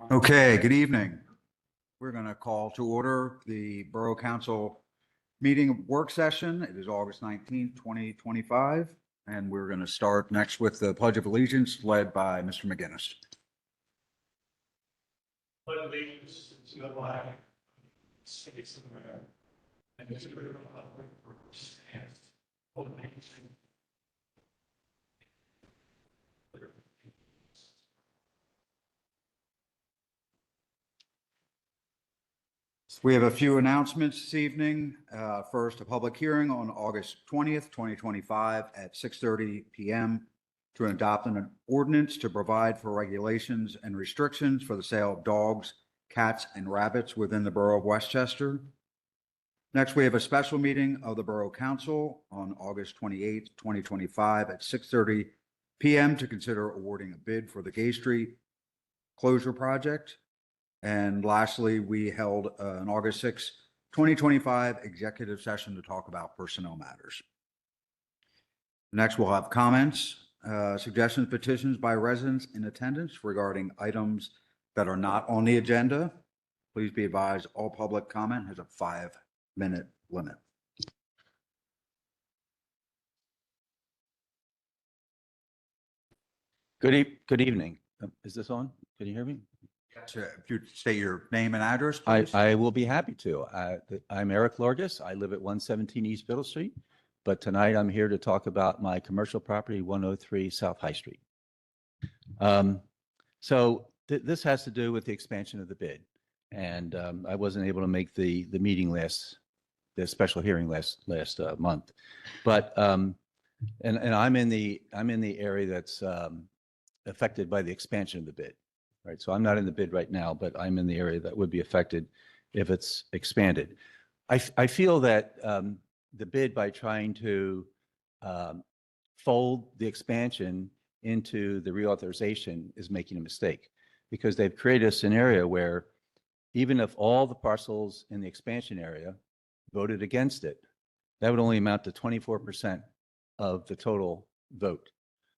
Okay, good evening. We're going to call to order the Borough Council meeting work session. It is August 19th, 2025, and we're going to start next with the Pledge of Allegiance led by Mr. McGinnis. Pledge allegiance to the flag of the United States of America and to the republic for which it stands, one nation. We have a few announcements this evening. First, a public hearing on August 20th, 2025 at 6:30 p.m. to adopt an ordinance to provide for regulations and restrictions for the sale of dogs, cats, and rabbits within the Borough of Westchester. Next, we have a special meeting of the Borough Council on August 28th, 2025 at 6:30 p.m. to consider awarding a bid for the Gay Street closure project. And lastly, we held an August 6th, 2025 executive session to talk about personnel matters. Next, we'll have comments, suggestions, petitions by residents in attendance regarding items that are not on the agenda. Please be advised all public comment has a 5-minute limit. Good evening. Is this on? Can you hear me? If you state your name and address, please. I will be happy to. I'm Eric Lorgus. I live at 117 East Middle Street, but tonight I'm here to talk about my commercial property, 103 South High Street. This has to do with the expansion of the bid, and I wasn't able to make the meeting the special hearing last month, but and I'm in the area that's affected by the expansion of the bid. Right, so I'm not in the bid right now, but I'm in the area that would be affected if it's expanded. I feel that the bid, by trying to fold the expansion into the reauthorization, is making a mistake, because they've created a scenario where even if all the parcels in the expansion area voted against it, that would only amount to 24% of the total vote.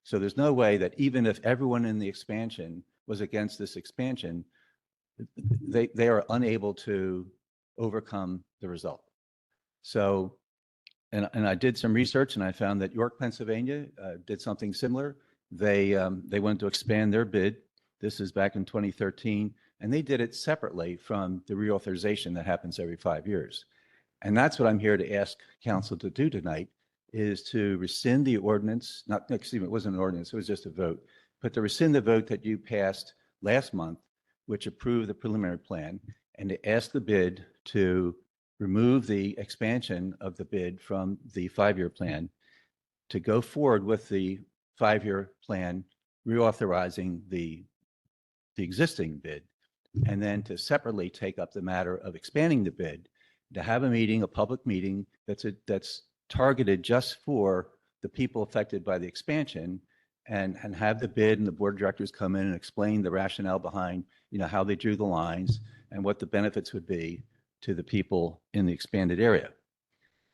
So there's no way that even if everyone in the expansion was against this expansion, they are unable to overcome the result. So, and I did some research, and I found that York, Pennsylvania did something similar. They wanted to expand their bid. This is back in 2013, and they did it separately from the reauthorization that happens every 5 years. And that's what I'm here to ask council to do tonight, is to rescind the ordinance. Excuse me, it wasn't an ordinance, it was just a vote. But to rescind the vote that you passed last month, which approved the preliminary plan, and to ask the bid to remove the expansion of the bid from the 5-year plan, to go forward with the 5-year plan, reauthorizing the existing bid, and then to separately take up the matter of expanding the bid, to have a meeting, a public meeting that's targeted just for the people affected by the expansion, and have the bid and the board of directors come in and explain the rationale behind, how they drew the lines and what the benefits would be to the people in the expanded area.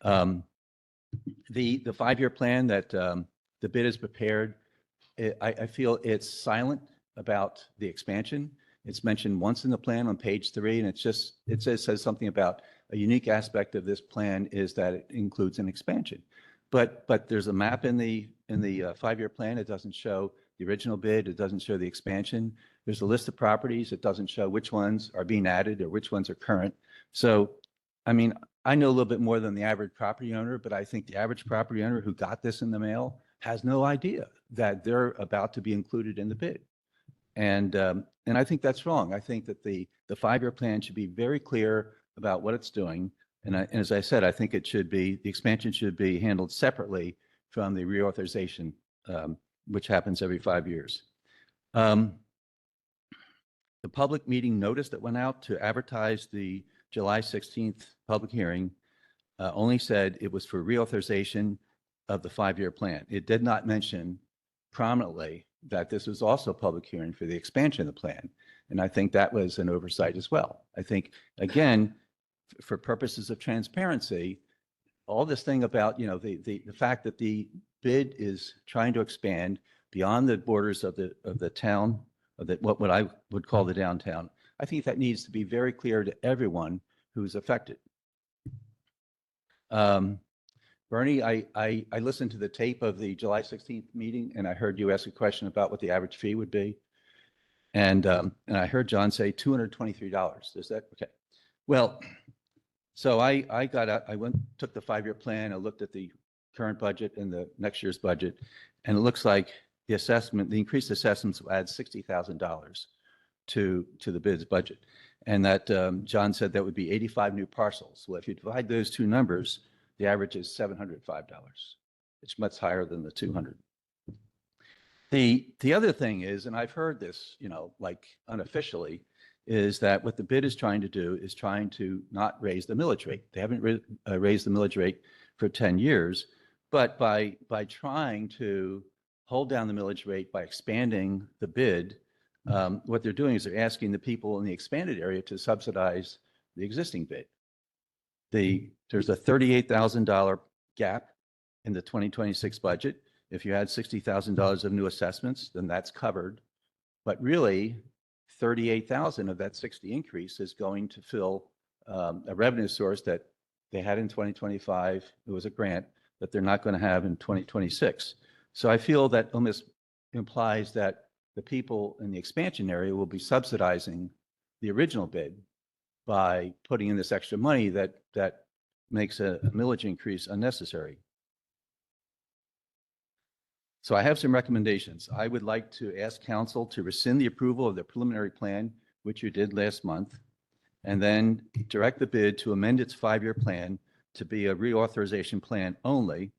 The 5-year plan that the bid is prepared, I feel it's silent about the expansion. It's mentioned once in the plan on page 3, and it says something about a unique aspect of this plan is that it includes an expansion. But there's a map in the 5-year plan. It doesn't show the original bid. It doesn't show the expansion. There's a list of properties. It doesn't show which ones are being added or which ones are current. So, I mean, I know a little bit more than the average property owner, but I think the average property owner who got this in the mail has no idea that they're about to be included in the bid. And I think that's wrong. I think that the 5-year plan should be very clear about what it's doing. And as I said, I think the expansion should be handled separately from the reauthorization, which happens every 5 years. The public meeting notice that went out to advertise the July 16th public hearing only said it was for reauthorization of the 5-year plan. It did not mention prominently that this was also a public hearing for the expansion of the plan. And I think that was an oversight as well. I think, again, for purposes of transparency, all this thing about, the fact that the bid is trying to expand beyond the borders of the town of what I would call the downtown. I think that needs to be very clear to everyone who's affected. Bernie, I listened to the tape of the July 16th meeting, and I heard you ask a question about what the average fee would be. And I heard John say $223. Is that okay? Well, so I took the 5-year plan. I looked at the current budget and the next year's budget, and it looks like the increased assessments will add $60,000 to the bid's budget. And that John said that would be 85 new parcels. Well, if you divide those two numbers, the average is $705. It's much higher than the 200. The other thing is, and I've heard this, like unofficially, is that what the bid is trying to do is trying to not raise the millage rate. They haven't raised the millage rate for 10 years, but by trying to hold down the millage rate by expanding the bid, what they're doing is they're asking the people in the expanded area to subsidize the existing bid. There's a $38,000 gap in the 2026 budget. If you add $60,000 of new assessments, then that's covered. But really, 38,000 of that 60 increase is going to fill a revenue source that they had in 2025. It was a grant that they're not going to have in 2026. So I feel that almost implies that the people in the expansion area will be subsidizing the original bid by putting in this extra money that makes a millage increase unnecessary. So I have some recommendations. I would like to ask council to rescind the approval of the preliminary plan, which you did last month, and then direct the bid to amend its 5-year plan to be a reauthorization plan only.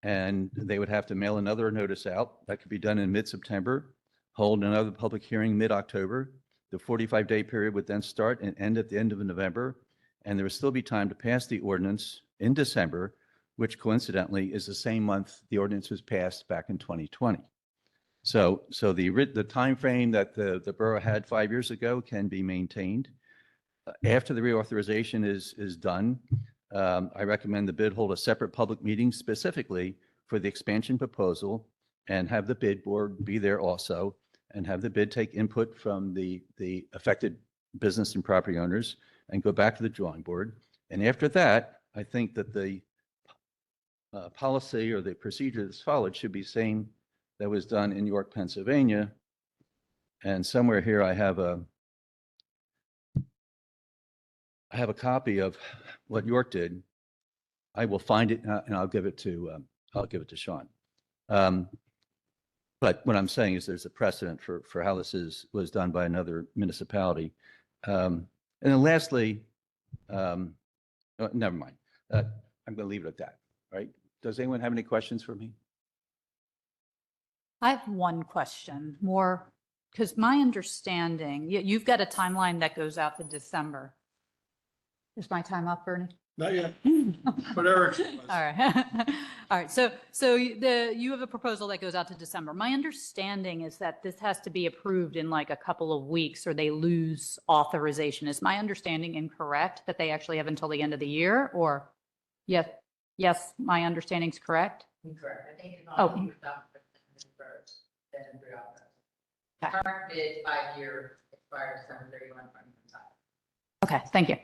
And they would have to mail another notice out. That could be done in mid-September, hold another public hearing mid-October. The 45-day period would then start and end at the end of November. And there would still be time to pass the ordinance in December, which coincidentally is the same month the ordinance was passed back in 2020. So the time frame that the borough had 5 years ago can be maintained. After the reauthorization is done, I recommend the bid hold a separate public meeting specifically for the expansion proposal and have the bid board be there also and have the bid take input from the affected business and property owners and go back to the drawing board. And after that, I think that the policy or the procedure that's followed should be same that was done in York, Pennsylvania. And somewhere here I have a copy of what York did. I will find it and I'll give it to Sean. But what I'm saying is there's a precedent for how this was done by another municipality. And then lastly, never mind. I'm going to leave it at that. Right? Does anyone have any questions for me? I have one question, more because my understanding, you've got a timeline that goes out to December. Is my time up, Bernie? Not yet, but Eric. All right. All right. So you have a proposal that goes out to December. My understanding is that this has to be approved in like a couple of weeks or they lose authorization. Is my understanding incorrect that they actually have until the end of the year or yes? Yes, my understanding is correct. Incorrect. I think it's Oh. on first, then pre-authorized. Current bid 5-year expires December 31, 2025. Okay, thank you.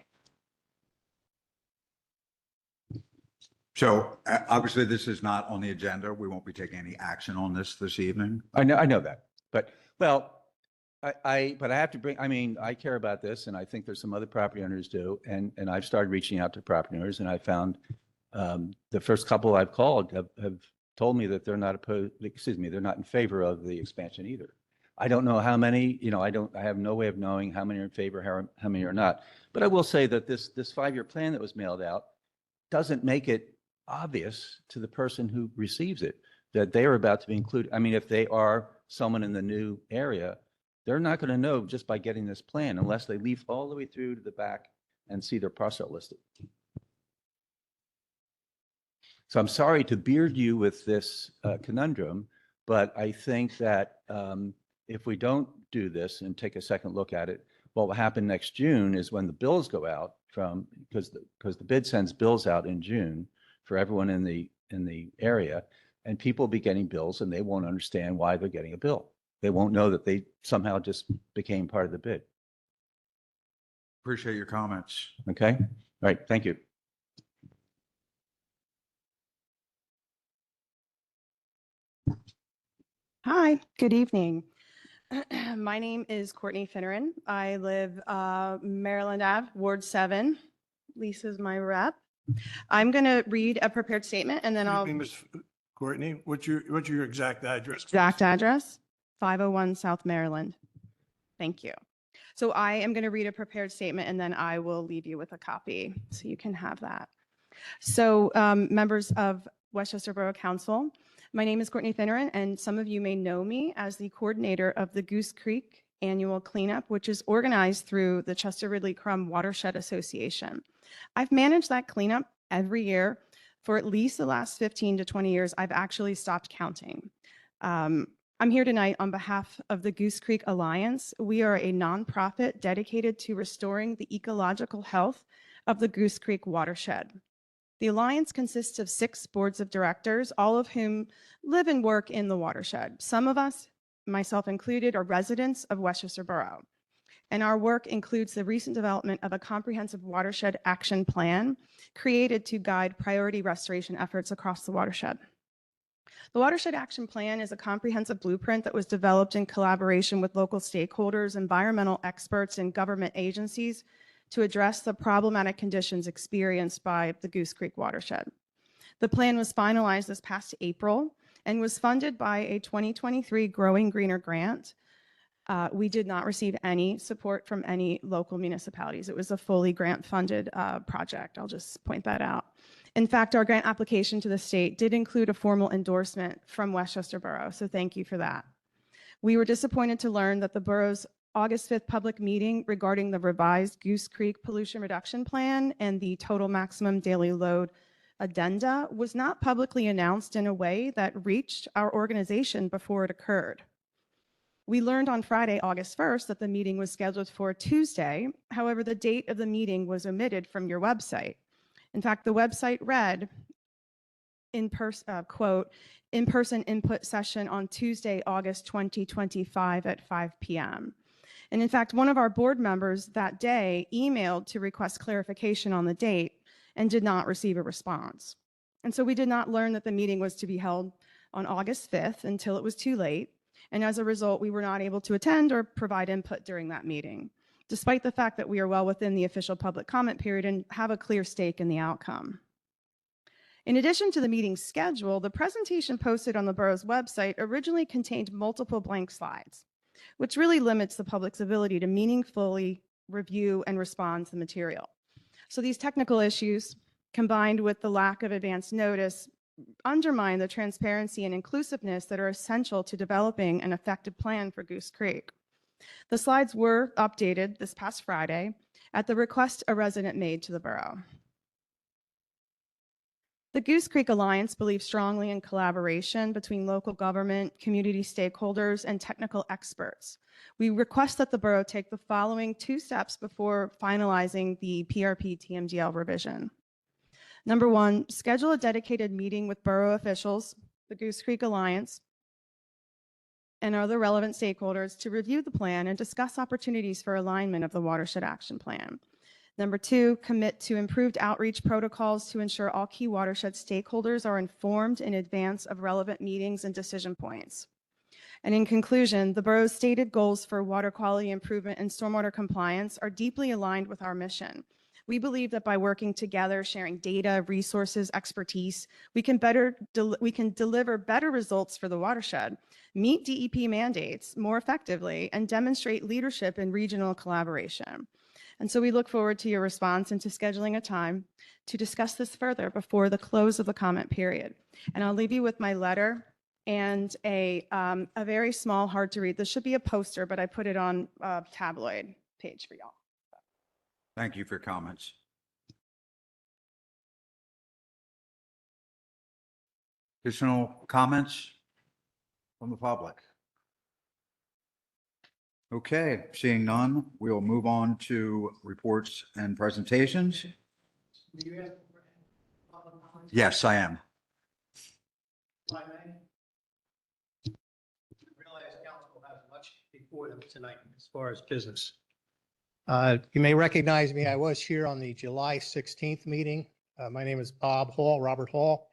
So obviously, this is not on the agenda. We won't be taking any action on this evening. I know that, but I have to bring, I care about this and I think there's some other property owners do. And I've started reaching out to property owners and I found the first couple I've called have told me that they're not they're not in favor of the expansion either. I don't know how many, I have no way of knowing how many are in favor, how many are not. But I will say that this 5-year plan that was mailed out doesn't make it obvious to the person who receives it that they are about to be included. If they are someone in the new area, they're not going to know just by getting this plan unless they leaf all the way through to the back and see their parcel listed. So I'm sorry to beard you with this conundrum, but I think that if we don't do this and take a second look at it, what will happen next June is when the bills go out because the bid sends bills out in June for everyone in the area, and people will be getting bills and they won't understand why they're getting a bill. they won't know that they somehow just became part of the bid. Appreciate your comments. Okay? All right, thank you. Hi, good evening. My name is Courtney Finneran. I live Maryland Ave, Ward 7. Lisa's my rep. I'm going to read a prepared statement and then I'll Ms. Courtney, what's your exact address? exact address, 501 South Maryland. Thank you. So I am going to read a prepared statement and then I will leave you with a copy so you can have that. So members of Westchester Borough Council, my name is Courtney Finneran, and some of you may know me as the coordinator of the Goose Creek Annual Cleanup, which is organized through the Chester Ridley Crum Watershed Association. I've managed that cleanup every year for at least the last 15 to 20 years. I've actually stopped counting. I'm here tonight on behalf of the Goose Creek Alliance. We are a nonprofit dedicated to restoring the ecological health of the Goose Creek watershed. The Alliance consists of 6 boards of directors, all of whom live and work in the watershed. Some of us, myself included, are residents of Westchester Borough. And our work includes the recent development of a comprehensive watershed action plan created to guide priority restoration efforts across the watershed. The Watershed Action Plan is a comprehensive blueprint that was developed in collaboration with local stakeholders, environmental experts, and government agencies to address the problematic conditions experienced by the Goose Creek watershed. The plan was finalized this past April and was funded by a 2023 Growing Greener grant. We did not receive any support from any local municipalities. It was a fully grant-funded project. I'll just point that out. In fact, our grant application to the state did include a formal endorsement from Westchester Borough, so thank you for that. We were disappointed to learn that the borough's August 5th public meeting regarding the revised Goose Creek pollution reduction plan and the total maximum daily load addenda was not publicly announced in a way that reached our organization before it occurred. We learned on Friday, August 1st, that the meeting was scheduled for Tuesday. However, the date of the meeting was omitted from your website. In fact, the website read, quote, in-person input session on Tuesday, August 2025 at 5 p.m. And in fact, one of our board members that day emailed to request clarification on the date and did not receive a response. And so we did not learn that the meeting was to be held on August 5th until it was too late. And as a result, we were not able to attend or provide input during that meeting, despite the fact that we are well within the official public comment period and have a clear stake in the outcome. In addition to the meeting schedule, the presentation posted on the borough's website originally contained multiple blank slides, which really limits the public's ability to meaningfully review and respond to the material. So these technical issues, combined with the lack of advance notice, undermine the transparency and inclusiveness that are essential to developing an effective plan for Goose Creek. The slides were updated this past Friday at the request a resident made to the borough. The Goose Creek Alliance believes strongly in collaboration between local government, community stakeholders, and technical experts. We request that the borough take the following 2 steps before finalizing the PRP TMDL revision. Number 1, schedule a dedicated meeting with borough officials, the Goose Creek Alliance, and other relevant stakeholders to review the plan and discuss opportunities for alignment of the Watershed Action Plan. Number 2, commit to improved outreach protocols to ensure all key watershed stakeholders are informed in advance of relevant meetings and decision points. And in conclusion, the borough's stated goals for water quality improvement and stormwater compliance are deeply aligned with our mission. We believe that by working together, sharing data, resources, expertise, we can deliver better results for the watershed, meet DEP mandates more effectively, and demonstrate leadership in regional collaboration. And so we look forward to your response and to scheduling a time to discuss this further before the close of the comment period. And I'll leave you with my letter and a very small, hard to read. This should be a poster, but I put it on a tabloid page for y'all. Thank you for your comments. Additional comments from the public? Okay, seeing none, we'll move on to reports and presentations. Yes, I am. I realize council has before them tonight as far as business. You may recognize me. I was here on the July 16th meeting. My name is Bob Hall, Robert Hall.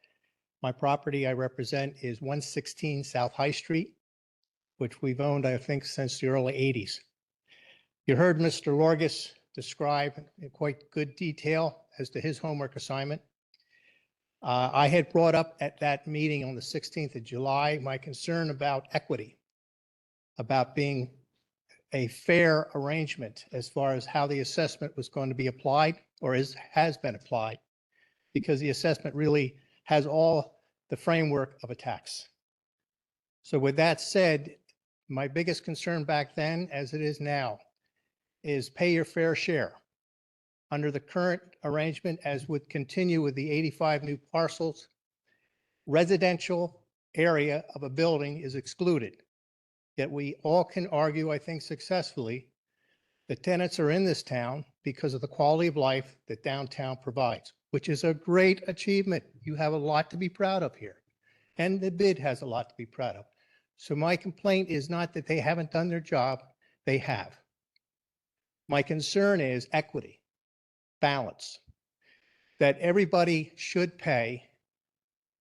My property I represent is 116 South High Street, which we've owned, I think, since the early 80s. You heard Mr. Lorgus describe in quite good detail as to his homework assignment. I had brought up at that meeting on the 16th of July my concern about equity, about being a fair arrangement as far as how the assessment was going to be applied or has been applied, because the assessment really has all the framework of a tax. So with that said, my biggest concern back then, as it is now, is pay your fair share. Under the current arrangement, as would continue with the 85 new parcels, residential area of a building is excluded. Yet we all can argue, I think successfully, that tenants are in this town because of the quality of life that downtown provides, which is a great achievement. You have a lot to be proud of here. And the bid has a lot to be proud of. So my complaint is not that they haven't done their job, they have. My concern is equity, balance, that everybody should pay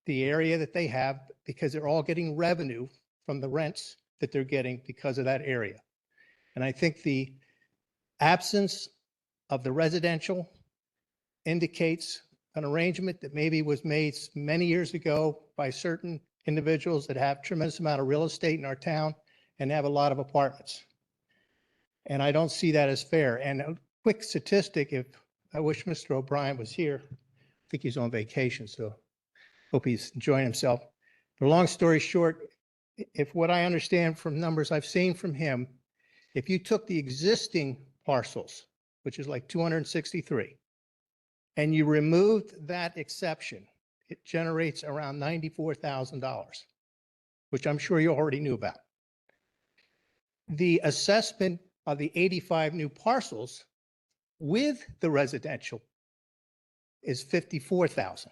the area that they have because they're all getting revenue from the rents that they're getting because of that area. And I think the absence of the residential indicates an arrangement that maybe was made many years ago by certain individuals that have tremendous amount of real estate in our town and have a lot of apartments. And I don't see that as fair. And a quick statistic, if I wish Mr. O'Brien was here. I think he's on vacation, so hope he's enjoying himself. The long story short, if what I understand from numbers I've seen from him, if you took the existing parcels, which is like 263, and you removed that exception, it generates around $94,000, which I'm sure you already knew about. The assessment of the 85 new parcels with the residential is 54,000.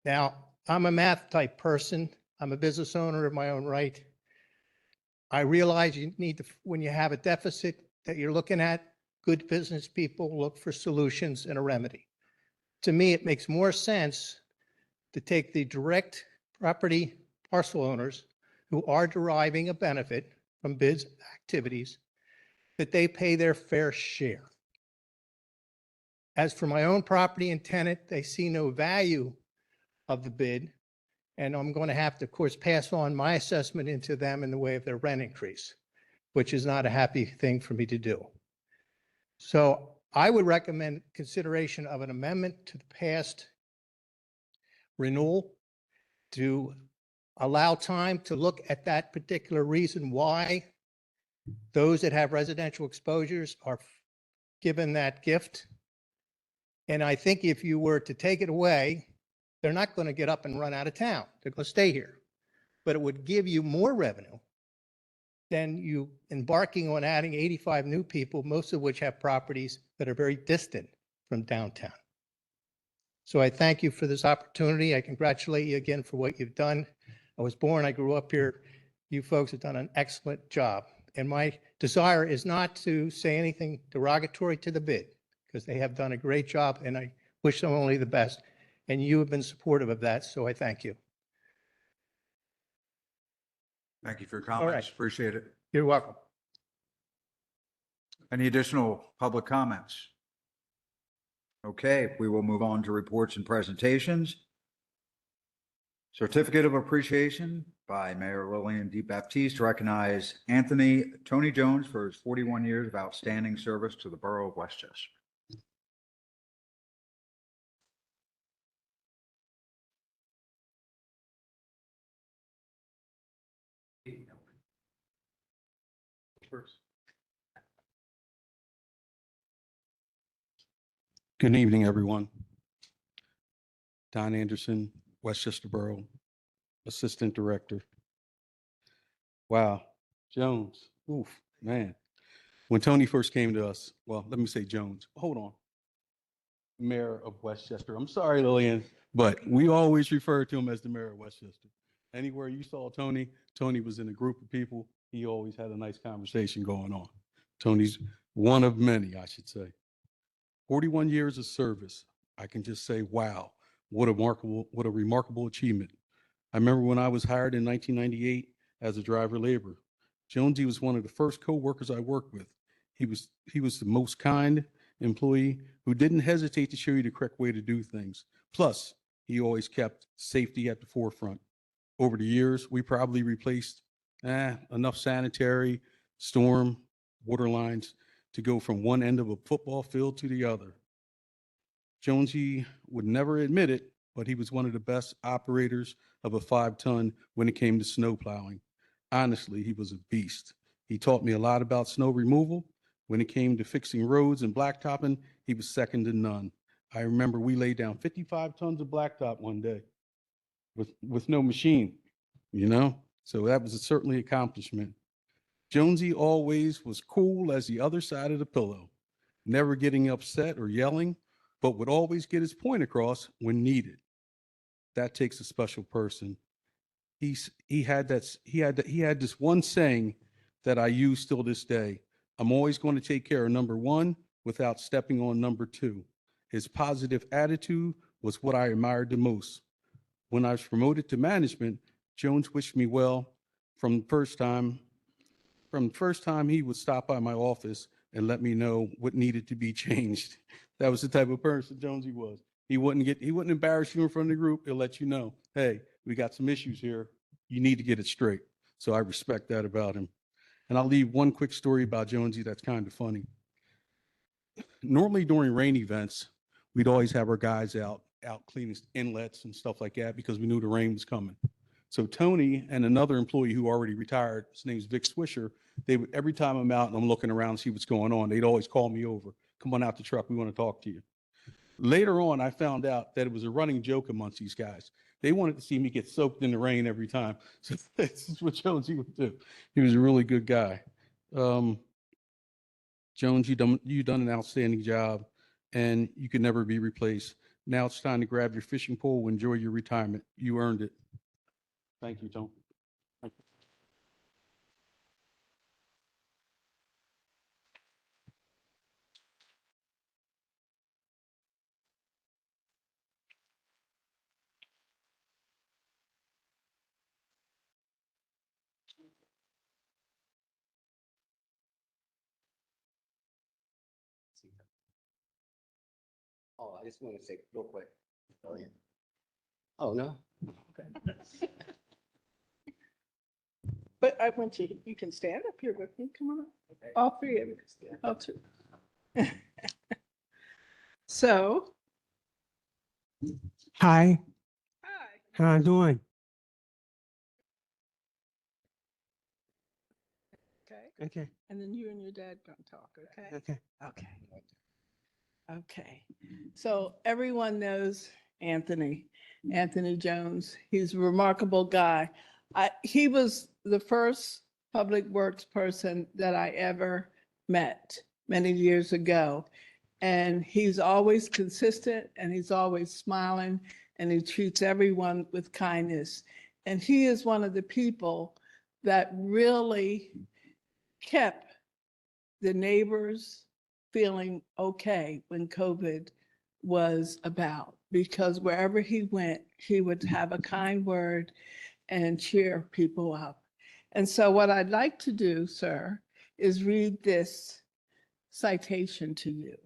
Now, I'm a math type person. I'm a business owner of my own right. I realize you need to, when you have a deficit that you're looking at, good business people look for solutions and a remedy. To me, it makes more sense to take the direct property parcel owners who are deriving a benefit from bids activities, that they pay their fair share. As for my own property and tenant, they see no value of the bid, and I'm going to have to, of course, pass on my assessment into them in the way of their rent increase, which is not a happy thing for me to do. So I would recommend consideration of an amendment to the past renewal to allow time to look at that particular reason why those that have residential exposures are given that gift. And I think if you were to take it away, they're not going to get up and run out of town. They're going to stay here. But it would give you more revenue than you embarking on adding 85 new people, most of which have properties that are very distant from downtown. So I thank you for this opportunity. I congratulate you again for what you've done. I was born, I grew up here. You folks have done an excellent job. And my desire is not to say anything derogatory to the bid, because they have done a great job and I wish them only the best. And you have been supportive of that, so I thank you. Thank you for your right. comments. Appreciate it. You're welcome. Any additional public comments? Okay, we will move on to reports and presentations. Certificate of Appreciation by Mayor Lillian D. Baptiste to recognize Tony Jones for his 41 years of outstanding service to the Borough of Westchester. Good evening, everyone. Don Anderson, Westchester Borough, Assistant Director. Wow, Jones, oof, man. When Tony first came to us, well, let me say Jones, hold on. Mayor of Westchester. I'm sorry, Lillian, but we always refer to him as the Mayor of Westchester. Anywhere you saw Tony, Tony was in a group of people he always had a nice conversation going on. Tony's one of many, I should say. 41 years of service. I can just say, wow, what a remarkable achievement. I remember when I was hired in 1998 as a driver laborer. Jonesy was one of the first coworkers I worked with. He was the most kind employee who didn't hesitate to show you the correct way to do things. Plus, he always kept safety at the forefront. Over the years, we probably replaced enough sanitary, storm, water lines to go from one end of a football field to the other. Jonesy would never admit it, but he was one of the best operators of a 5-ton when it came to snow plowing. Honestly, he was a beast. He taught me a lot about snow removal. When it came to fixing roads and blacktopping, he was second to none. I remember we laid down 55 tons of blacktop one day with no machine, you know? So that was certainly an accomplishment. Jonesy always was cool as the other side of the pillow, never getting upset or yelling, but would always get his point across when needed. That takes a special person. He had this one saying that I use still this day. I'm always going to take care of number one without stepping on number two. His positive attitude was what I admired the most. When I was promoted to management, Jones wished me well from the first time. From the first time he would stop by my office and let me know what needed to be changed. That was the type of person Jonesy was. He wouldn't embarrass you in front of the group. He'll let you know, hey, we got some issues here. You need to get it straight. So I respect that about him. And I'll leave one quick story about Jonesy that's kind of funny. Normally during rain events, we'd always have our guys out cleaning inlets and stuff like that because we knew the rain was coming. So Tony and another employee who already retired, his name's Vic Swisher, every time I'm out and I'm looking around to see what's going on, they'd always call me over. Come on out the truck, we want to talk to you. Later on, I found out that it was a running joke amongst these guys. They wanted to see me get soaked in the rain every time. So this is what Jonesy would do. He was a really good guy. Jones, you done an outstanding job, and you can never be replaced. Now it's time to grab your fishing pole, enjoy your retirement. You earned it. Thank you, Tom. Thank you. Oh, I just want to say real quick. Oh, yeah. Oh, no? Okay. But I want you can stand up here with me. Come on. All three of you. All two. So. Hi, Hi. how you doing? Okay. Okay, And then you and your dad gonna talk, okay? okay. Okay. Okay. So everyone knows Anthony Jones. He's a remarkable guy. He was the first public works person that I ever met many years ago. And he's always consistent and he's always smiling and he treats everyone with kindness. And he is one of the people that really kept the neighbors feeling okay when COVID was about, because wherever he went, he would have a kind word and cheer people up. And so what I'd like to do, sir, is read this citation to you.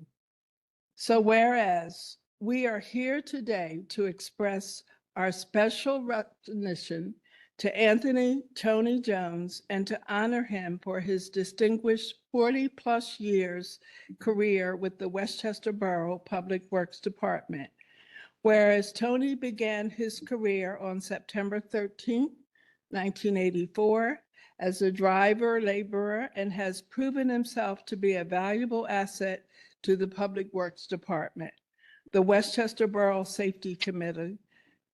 So whereas we are here today to express our special recognition to Anthony Tony Jones and to honor him for his distinguished 40-plus years career with the Westchester Borough Public Works Department. Whereas Tony began his career on September 13, 1984, as a driver laborer and has proven himself to be a valuable asset to the Public Works Department, the Westchester Borough Safety Committee,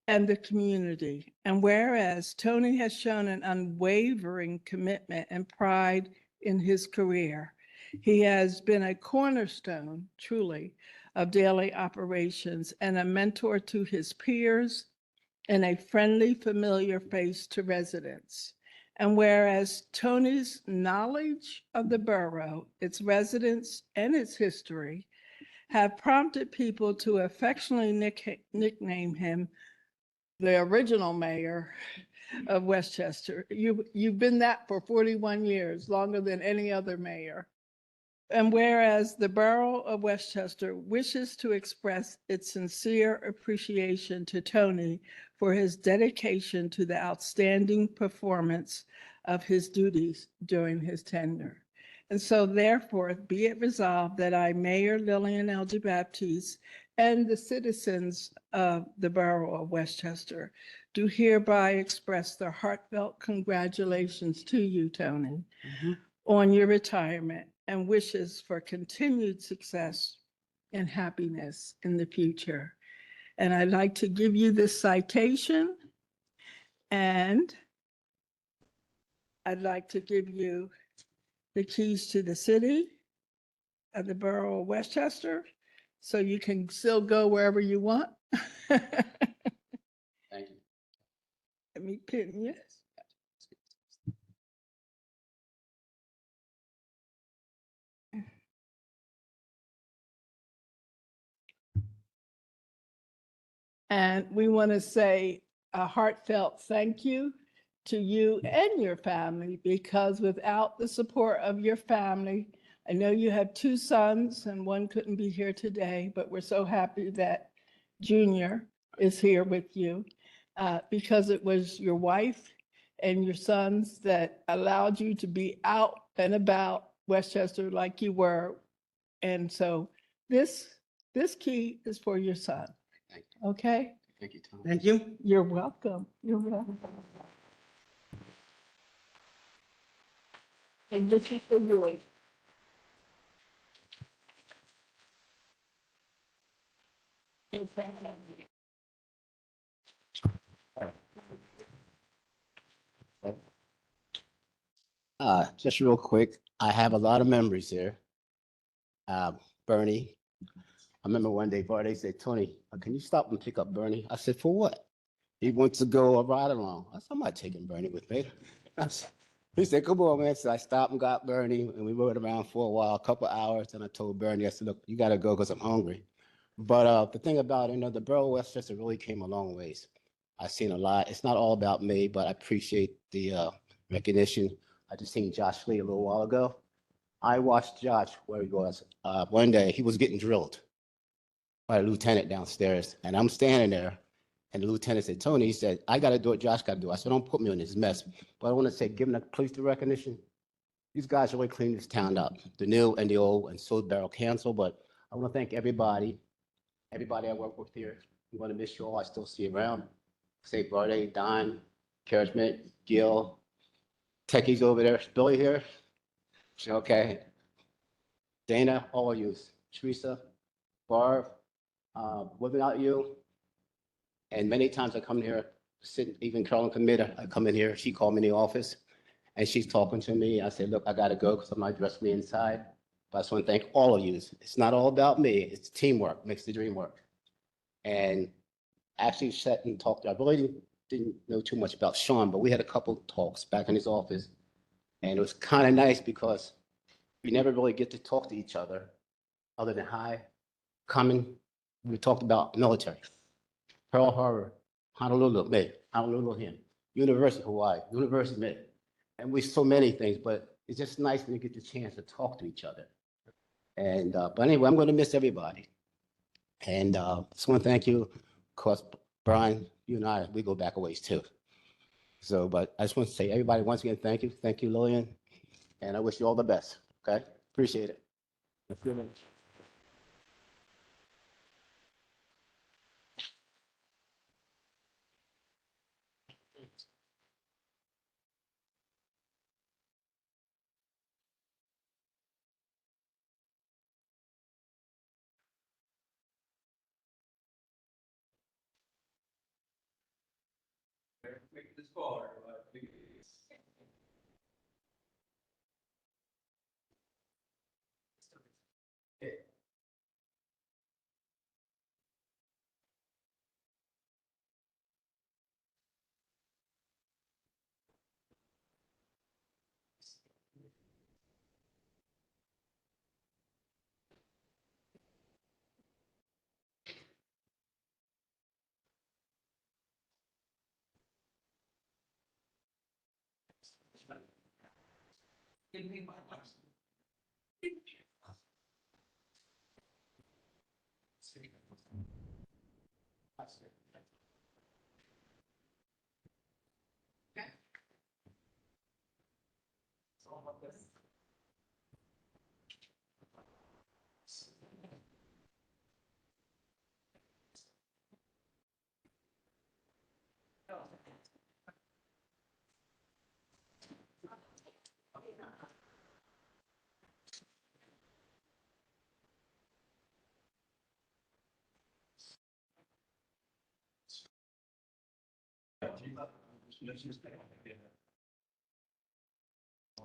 and the community. And whereas Tony has shown an unwavering commitment and pride in his career, he has been a cornerstone, truly, of daily operations and a mentor to his peers and a friendly, familiar face to residents. And whereas Tony's knowledge of the borough, its residents, and its history have prompted people to affectionately nickname him the original mayor of Westchester. You've been that for 41 years, longer than any other mayor. And whereas the Borough of Westchester wishes to express its sincere appreciation to Tony for his dedication to the outstanding performance of his duties during his tenure. And so therefore, be it resolved that I, Mayor Lillian Algie Baptiste, and the citizens of the Borough of Westchester do hereby express their heartfelt congratulations to you, Tony, on your retirement and wishes for continued success and happiness in the future. And I'd like to give you this citation, and I'd like to give you the keys to the city of the Borough of Westchester, so you can still go wherever you want. Thank you. Let me pin you. And we want to say a heartfelt thank you to you and your family, because without the support of your family, I know you have two sons and one couldn't be here today, but we're so happy that Junior is here with you, because it was your wife and your sons that allowed you to be out and about Westchester like you were. And so this key is for your son. Thank you. Okay? Thank you, Tom. Thank you. You're welcome. You're welcome. And this is for you. Just real quick, I have a lot of memories here. Bernie, I remember one day Barney said, Tony, can you stop and pick up Bernie? I said, for what? He wants to go a ride along. I said, I'm not taking Bernie with me. He said, come on, man. So I stopped and got Bernie, and we rode around for a while, a couple hours. And I told Bernie, I said, look, you got to go because I'm hungry. But the thing about it, the Borough of Westchester really came a long ways. I've seen a lot. It's not all about me, but I appreciate the recognition. I just seen Josh Lee a little while ago. I watched Josh where he was. One day he was getting drilled by a lieutenant downstairs, and I'm standing there, and the lieutenant said, Tony, he said, I got to do what Josh got to do. I said, don't put me in this mess. But I want to say, giving the police the recognition, these guys really cleaned this town up, the new and the old, and so Borough Council. But I want to thank everybody I work with here. I'm going to miss you all. I still see you around. Say birthday, Don, Encouragement, Gil, Techies over there, Billy here. Okay. Dana, all of you, Teresa, Barb, without you, and many times I come here, sit, even Carolyn Committer, I come in here, she called me in the office, and she's talking to me. I said, look, I gotta go because I'm not dressed me inside. But I just want to thank all of you. It's not all about me, it's teamwork, makes the dream work. And actually sat and talked, I really didn't know too much about Sean, but we had a couple talks back in his office. And it was kind of nice because we never really get to talk to each other than hi, coming. We talked about military, Pearl Harbor, Honolulu, me, Honolulu, him, University of Hawaii, University, me. And we so many things, but it's just nice when you get the chance to talk to each other. And, but anyway, I'm going to miss everybody. And just want to thank you. Of course, Brian, you and I, we go back a ways too. So, but I just want to say, everybody, once again, thank you. Thank you, Lillian. And I wish you all the best. Okay? Appreciate it.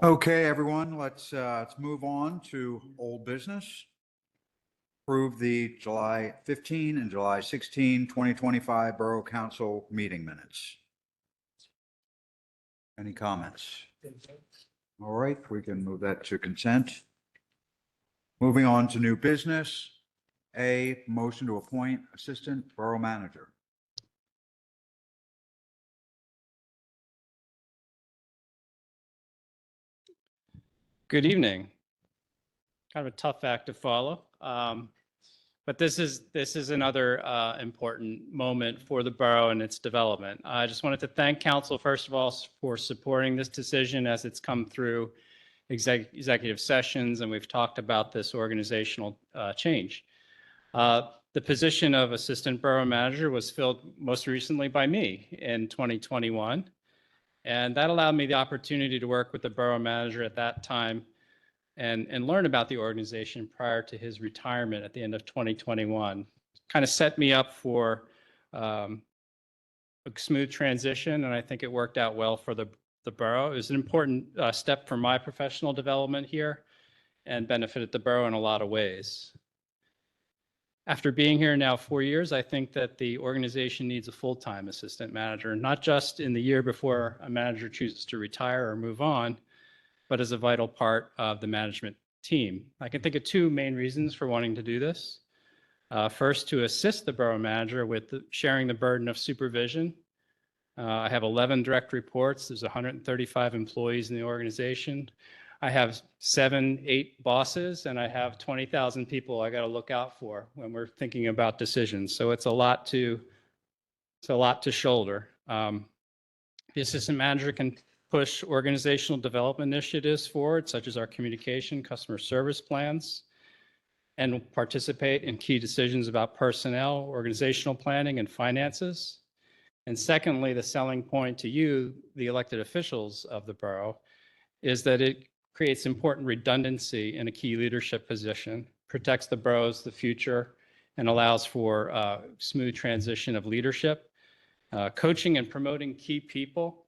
Okay, everyone, let's move on to old business. Approve the July 15 and July 16, 2025 Borough Council meeting minutes. Any comments? All right, we can move that to consent. Moving on to new business. A, motion to appoint Assistant Borough Manager. Good evening. Kind of a tough act to follow, but this is another important moment for the borough and its development. I just wanted to thank council, first of all, for supporting this decision as it's come through executive sessions, and we've talked about this organizational change. The position of Assistant Borough Manager was filled most recently by me in 2021. And that allowed me the opportunity to work with the borough manager at that time and learn about the organization prior to his retirement at the end of 2021. Kind of set me up for a smooth transition, and I think it worked out well for the borough. It was an important step for my professional development here and benefited the borough in a lot of ways. After being here now 4 years, I think that the organization needs a full-time assistant manager, not just in the year before a manager chooses to retire or move on, but as a vital part of the management team. I can think of two main reasons for wanting to do this. First, to assist the borough manager with sharing the burden of supervision. I have 11 direct reports. There's 135 employees in the organization. I have 7, 8 bosses, and I have 20,000 people I got to look out for when we're thinking about decisions. So it's a lot to shoulder. The assistant manager can push organizational development initiatives forward, such as our communication, customer service plans, and participate in key decisions about personnel, organizational planning, and finances. And secondly, the selling point to you, the elected officials of the borough, is that it creates important redundancy in a key leadership position, protects the borough's the future, and allows for smooth transition of leadership. Coaching and promoting key people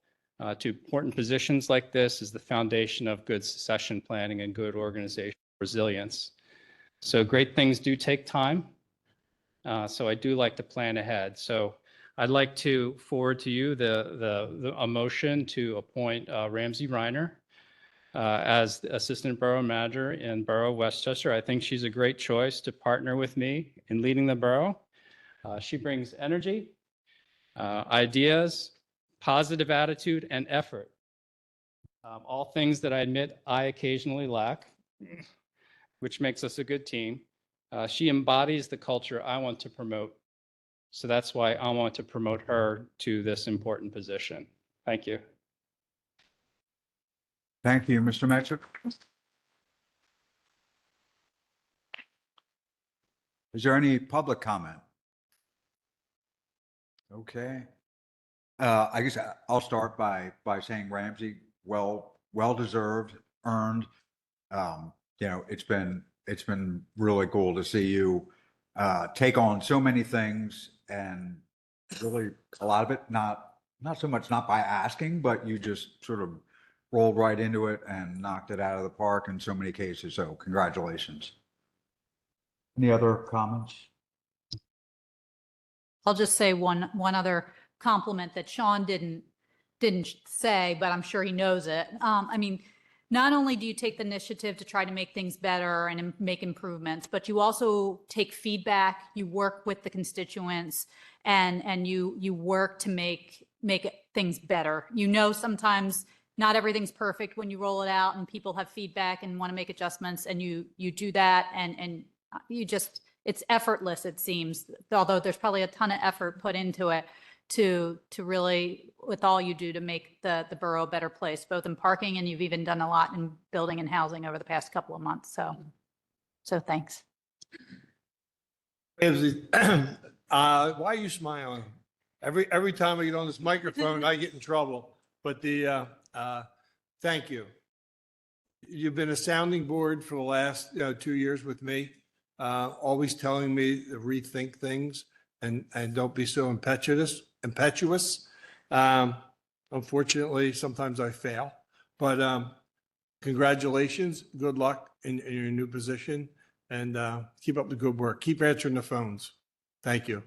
to important positions like this is the foundation of good succession planning and good organizational resilience. So great things do take time. So I do like to plan ahead. So I'd like to forward to you a motion to appoint Ramsey Reiner as the Assistant Borough Manager in Borough Westchester. I think she's a great choice to partner with me in leading the borough. She brings energy, ideas, positive attitude, and effort. All things that I admit I occasionally lack, which makes us a good team. She embodies the culture I want to promote. So that's why I want to promote her to this important position. Thank you. Thank you, Mr. Metrick. Is there any public comment? Okay. I guess I'll start by saying Ramsey, well deserved, earned. It's been really cool to see you take on so many things, and really a lot of it not so much not by asking, but you just sort of rolled right into it and knocked it out of the park in so many cases. So congratulations. Any other comments? I'll just say one other compliment that Sean didn't say, but I'm sure he knows it. I mean, not only do you take the initiative to try to make things better and make improvements, but you also take feedback, you work with the constituents, and you work to make things better. Sometimes not everything's perfect when you roll it out and people have feedback and want to make adjustments and you do that and you just, it's effortless, it seems, although there's probably a ton of effort put into it to really, with all you do to make the borough a better place, both in parking and you've even done a lot in building and housing over the past couple of months. So thanks. Why are you smiling? Every time I get on this microphone, I get in trouble. But thank you. You've been a sounding board for the last 2 years with me, always telling me to rethink things and don't be so impetuous. Unfortunately, sometimes I fail. But congratulations, good luck in your new position, and keep up the good work. Keep answering the phones. Thank you.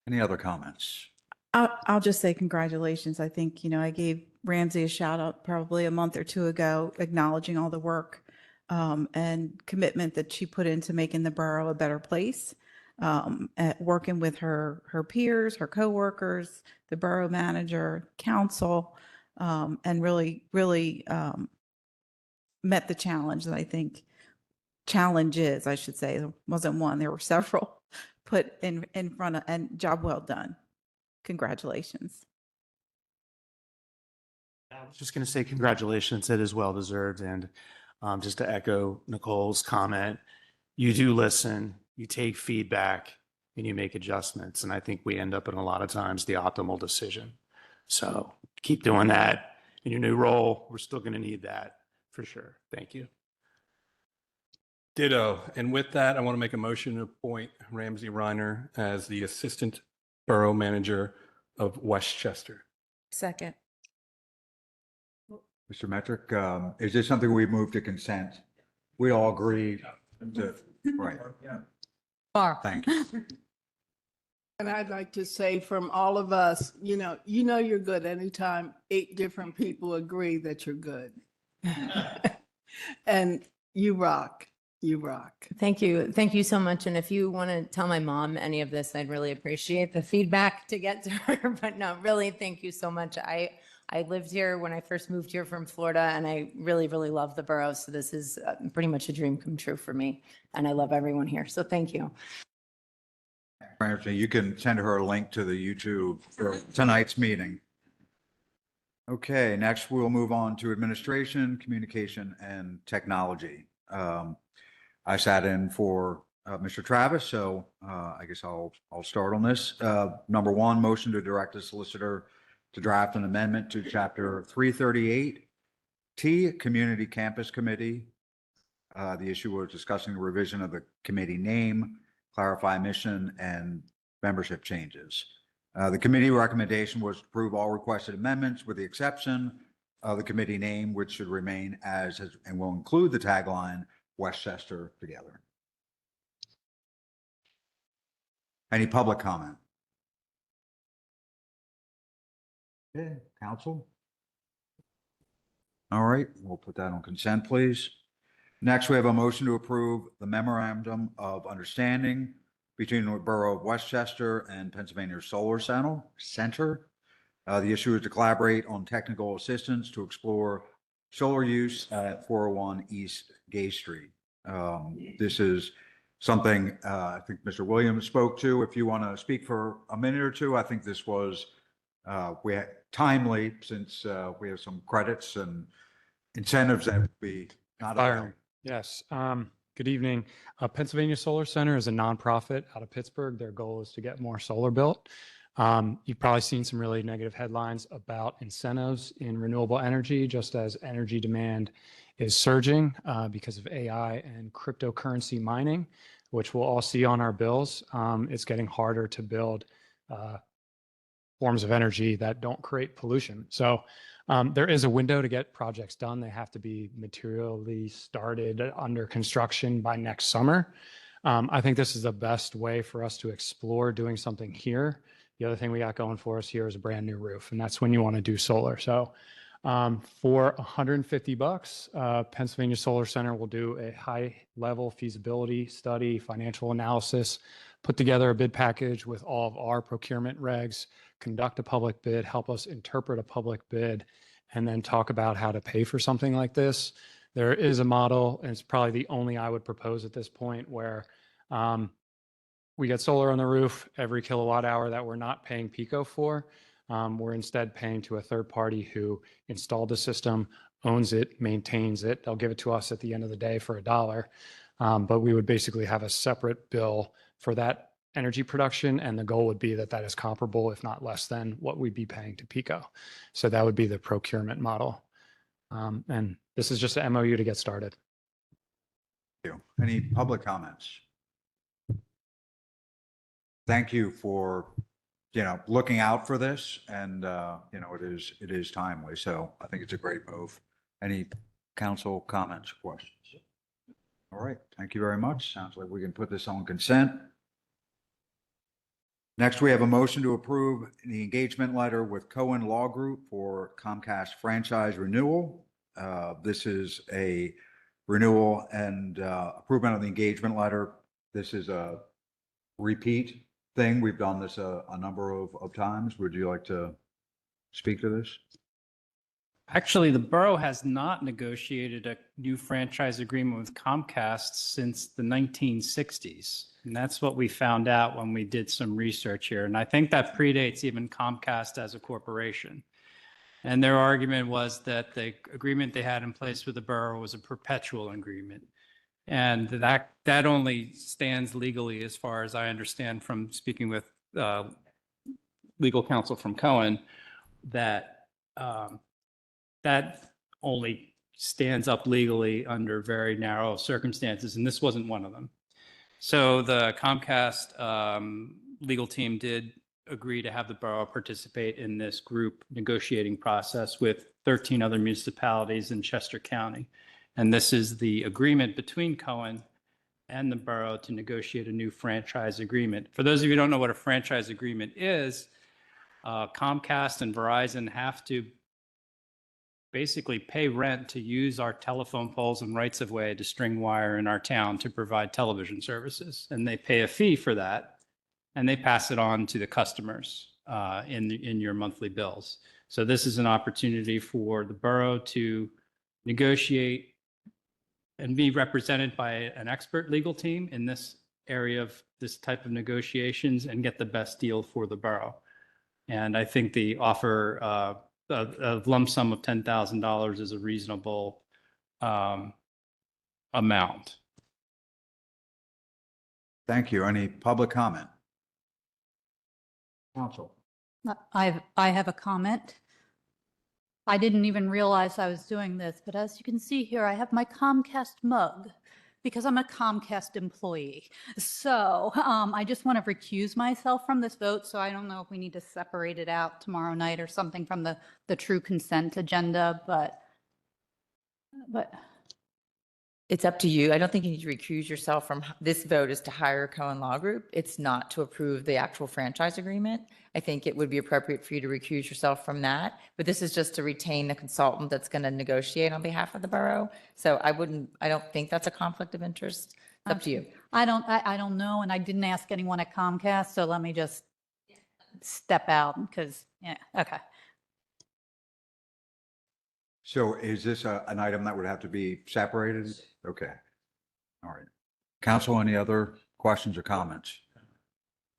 Any other comments? I'll just say congratulations. I think, I gave Ramsey a shout out probably a month or two ago, acknowledging all the work and commitment that she put into making the borough a better place, at working with her peers, her coworkers, the borough manager, council, and really met the challenge that I think challenges, I should say, there wasn't one, there were several put in front of, and job well done. Congratulations. I was just going to say congratulations. It is well deserved. And just to echo Nicole's comment, you do listen, you take feedback, and you make adjustments. And I think we end up in a lot of times the optimal decision. So keep doing that in your new role. We're still going to need that for sure. Thank you. Ditto. And with that, I want to make a motion to appoint Ramsey Reiner as the Assistant Borough Manager of Westchester. Second. Mr. Metric, is this something we move to consent? We all agree to, right? Thank you. And I'd like to say from all of us, you're good anytime 8 different people agree that you're good. And you rock. You rock. Thank you. Thank you so much. And if you want to tell my mom any of this, I'd really appreciate the feedback to get to her. But no, really, thank you so much. I lived here when I first moved here from Florida, and I really, really love the borough. So this is pretty much a dream come true for me. And I love everyone here. So thank you. You can send her a link to the YouTube for tonight's meeting. Okay, next we'll move on to administration, communication, and technology. I sat in for Mr. Travis, so I guess I'll start on this. Number one, motion to direct the solicitor to draft an amendment to Chapter 338T, Community Campus Committee. The issue was discussing the revision of the committee name, clarify mission, and membership changes. The committee recommendation was to approve all requested amendments with the exception of the committee name, which should remain as and will include the tagline, Westchester Together. Any public comment? Okay, council? All right, we'll put that on consent, please. Next, we have a motion to approve the memorandum of understanding between the Borough of Westchester and Pennsylvania Solar Center. The issue is to collaborate on technical assistance to explore solar use at 401 East Gay Street. This is something I think Mr. Williams spoke to. If you want to speak for a minute or two, I think this was we had timely since we have some credits and incentives that would be not available. Yes. Good evening. Pennsylvania Solar Center is a nonprofit out of Pittsburgh. Their goal is to get more solar built. You've probably seen some really negative headlines about incentives in renewable energy, just as energy demand is surging because of AI and cryptocurrency mining, which we'll all see on our bills. It's getting harder to build forms of energy that don't create pollution. So there is a window to get projects done. They have to be materially started under construction by next summer. I think this is the best way for us to explore doing something here. The other thing we got going for us here is a brand new roof, and that's when you want to do solar. So for $150, Pennsylvania Solar Center will do a high level feasibility study, financial analysis, put together a bid package with all of our procurement regs, conduct a public bid, help us interpret a public bid, and then talk about how to pay for something like this. There is a model, and it's probably the only I would propose at this point, where we get solar on the roof every kilowatt hour that we're not paying PICO for. We're instead paying to a third party who installed the system, owns it, maintains it. They'll give it to us at the end of the day for $1. But we would basically have a separate bill for that energy production. And the goal would be that that is comparable, if not less than what we'd be paying to PICO. So that would be the procurement model. And this is just an MOU to get started. Thank you. Any public comments? Thank you for, looking out for this, and, it is timely. So I think it's a great move. Any council comments or questions? All right. Thank you very much. Sounds like we can put this on consent. Next, we have a motion to approve the engagement letter with Cohen Law Group for Comcast franchise renewal. This is a renewal and approval of the engagement letter. This is a repeat thing. We've done this a number of times. Would you like to speak to this? Actually, the borough has not negotiated a new franchise agreement with Comcast since the 1960s. And that's what we found out when we did some research here. And I think that predates even Comcast as a corporation. And their argument was that the agreement they had in place with the borough was a perpetual agreement. And that only stands legally, as far as I understand from speaking with legal counsel from Cohen, that that only stands up legally under very narrow circumstances, and this wasn't one of them. So the Comcast legal team did agree to have the borough participate in this group negotiating process with 13 other municipalities in Chester County. And this is the agreement between Cohen and the borough to negotiate a new franchise agreement. For those of you who don't know what a franchise agreement is, Comcast and Verizon have to basically pay rent to use our telephone poles and rights of way to string wire in our town to provide television services. And they pay a fee for that, and they pass it on to the customers in your monthly bills. So this is an opportunity for the borough to negotiate and be represented by an expert legal team in this area of this type of negotiations and get the best deal for the borough. And I think the offer a lump sum of $10,000 is a reasonable amount. Thank you. Any public comment? Council. I have a comment. I didn't even realize I was doing this, but as you can see here, I have my Comcast mug because I'm a Comcast employee. So I just want to recuse myself from this vote. So I don't know if we need to separate it out tomorrow night or something from the true consent agenda, but It's up to you. I don't think you need to recuse yourself from this vote is to hire Cohen Law Group. It's not to approve the actual franchise agreement. I think it would be appropriate for you to recuse yourself from that, but this is just to retain a consultant that's going to negotiate on behalf of the borough. So I don't think that's a conflict of interest. It's up to you. I don't know. And I didn't ask anyone at Comcast. So let me just step out because, yeah, okay. So is this an item that would have to be separated? Okay. All right. Council, any other questions or comments?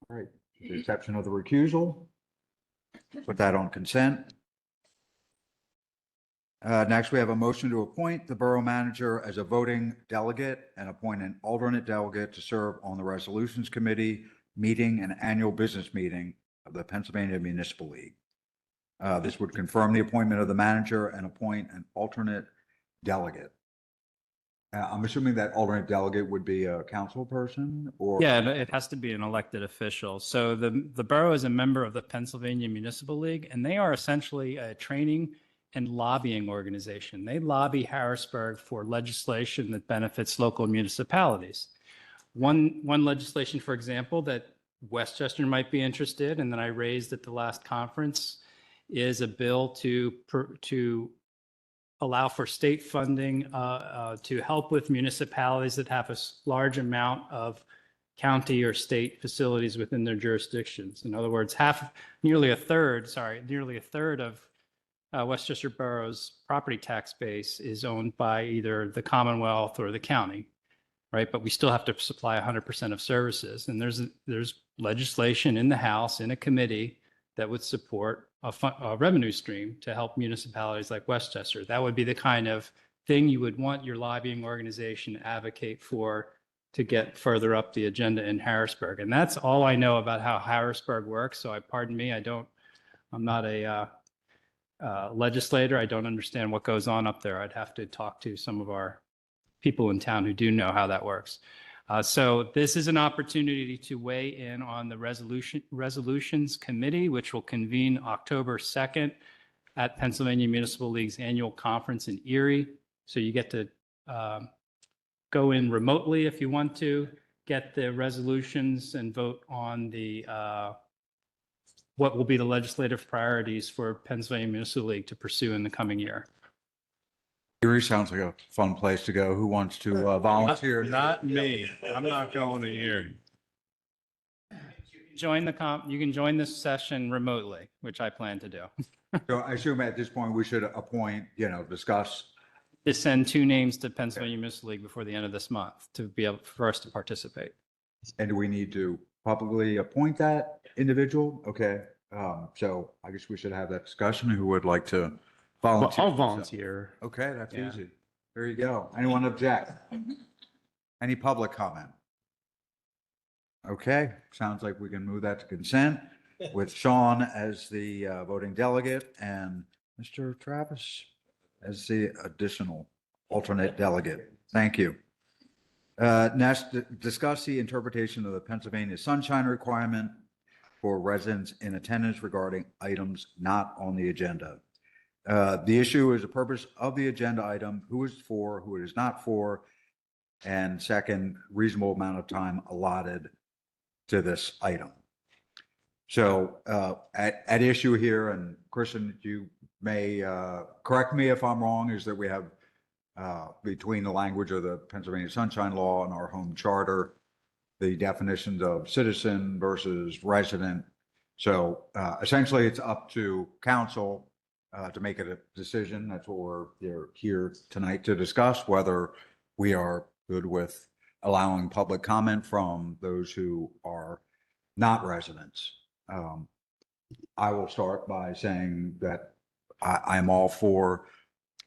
All right. With the exception of the recusal, put that on consent. Next, we have a motion to appoint the borough manager as a voting delegate and appoint an alternate delegate to serve on the resolutions committee meeting and annual business meeting of the Pennsylvania Municipal League. This would confirm the appointment of the manager and appoint an alternate delegate. I'm assuming that alternate delegate would be a council person or? Yeah, it has to be an elected official. So the borough is a member of the Pennsylvania Municipal League, and they are essentially a training and lobbying organization. They lobby Harrisburg for legislation that benefits local municipalities. One legislation, for example, that Westchester might be interested in, and that I raised at the last conference, is a bill to allow for state funding to help with municipalities that have a large amount of county or state facilities within their jurisdictions. In other words, nearly a third of Westchester Borough's property tax base is owned by either the Commonwealth or the county, right? But we still have to supply 100% of services. And there's legislation in the House, in a committee, that would support a revenue stream to help municipalities like Westchester. That would be the kind of thing you would want your lobbying organization to advocate for to get further up the agenda in Harrisburg. And that's all I know about how Harrisburg works. So pardon me, I'm not a legislator. I don't understand what goes on up there. I'd have to talk to some of our people in town who do know how that works. So this is an opportunity to weigh in on the resolutions committee, which will convene October 2nd at Pennsylvania Municipal League's annual conference in Erie. So you get to go in remotely if you want to, get the resolutions and vote on the what will be the legislative priorities for Pennsylvania Municipal League to pursue in the coming year. Erie sounds like a fun place to go. Who wants to volunteer? Not me. I'm not going to Erie. You can join this session remotely, which I plan to do. So I assume at this point we should appoint, discuss. To send 2 names to Pennsylvania Municipal League before the end of this month to be able for us to participate. And do we need to publicly appoint that individual? Okay. So I guess we should have that discussion. Who would like to volunteer? I'll volunteer. Okay, that's Yeah. easy. There you go. Anyone object? Any public comment? Okay, sounds like we can move that to consent with Sean as the voting delegate and Mr. Travis as the additional alternate delegate. Thank you. Next, discuss the interpretation of the Pennsylvania sunshine requirement for residents in attendance regarding items not on the agenda. The issue is the purpose of the agenda item, who is for, who it is not for, and second, reasonable amount of time allotted to this item. So at issue here, and Kristen, you may correct me if I'm wrong, is that we have between the language of the Pennsylvania Sunshine Law and our home charter, the definitions of citizen versus resident. So essentially it's up to council to make a decision. That's what we're here tonight to discuss, whether we are good with allowing public comment from those who are not residents. I will start by saying that I'm all for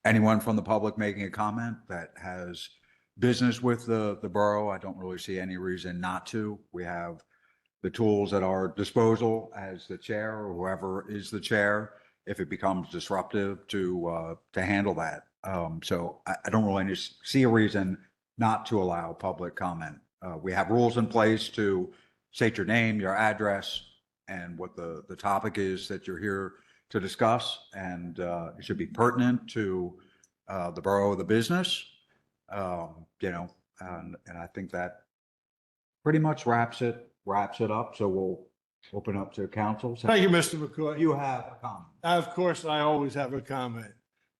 anyone from the public making a comment that has business with the borough. I don't really see any reason not to. We have the tools at our disposal as the chair or whoever is the chair, if it becomes disruptive, to handle that. So I don't really see a reason not to allow public comment. We have rules in place to state your name, your address, and what the topic is that you're here to discuss, and it should be pertinent to the borough, the business, and I think that pretty much wraps it up. So we'll open up to council. Thank you, Mr. McCoy. You have a comment. Of course, I always have a comment.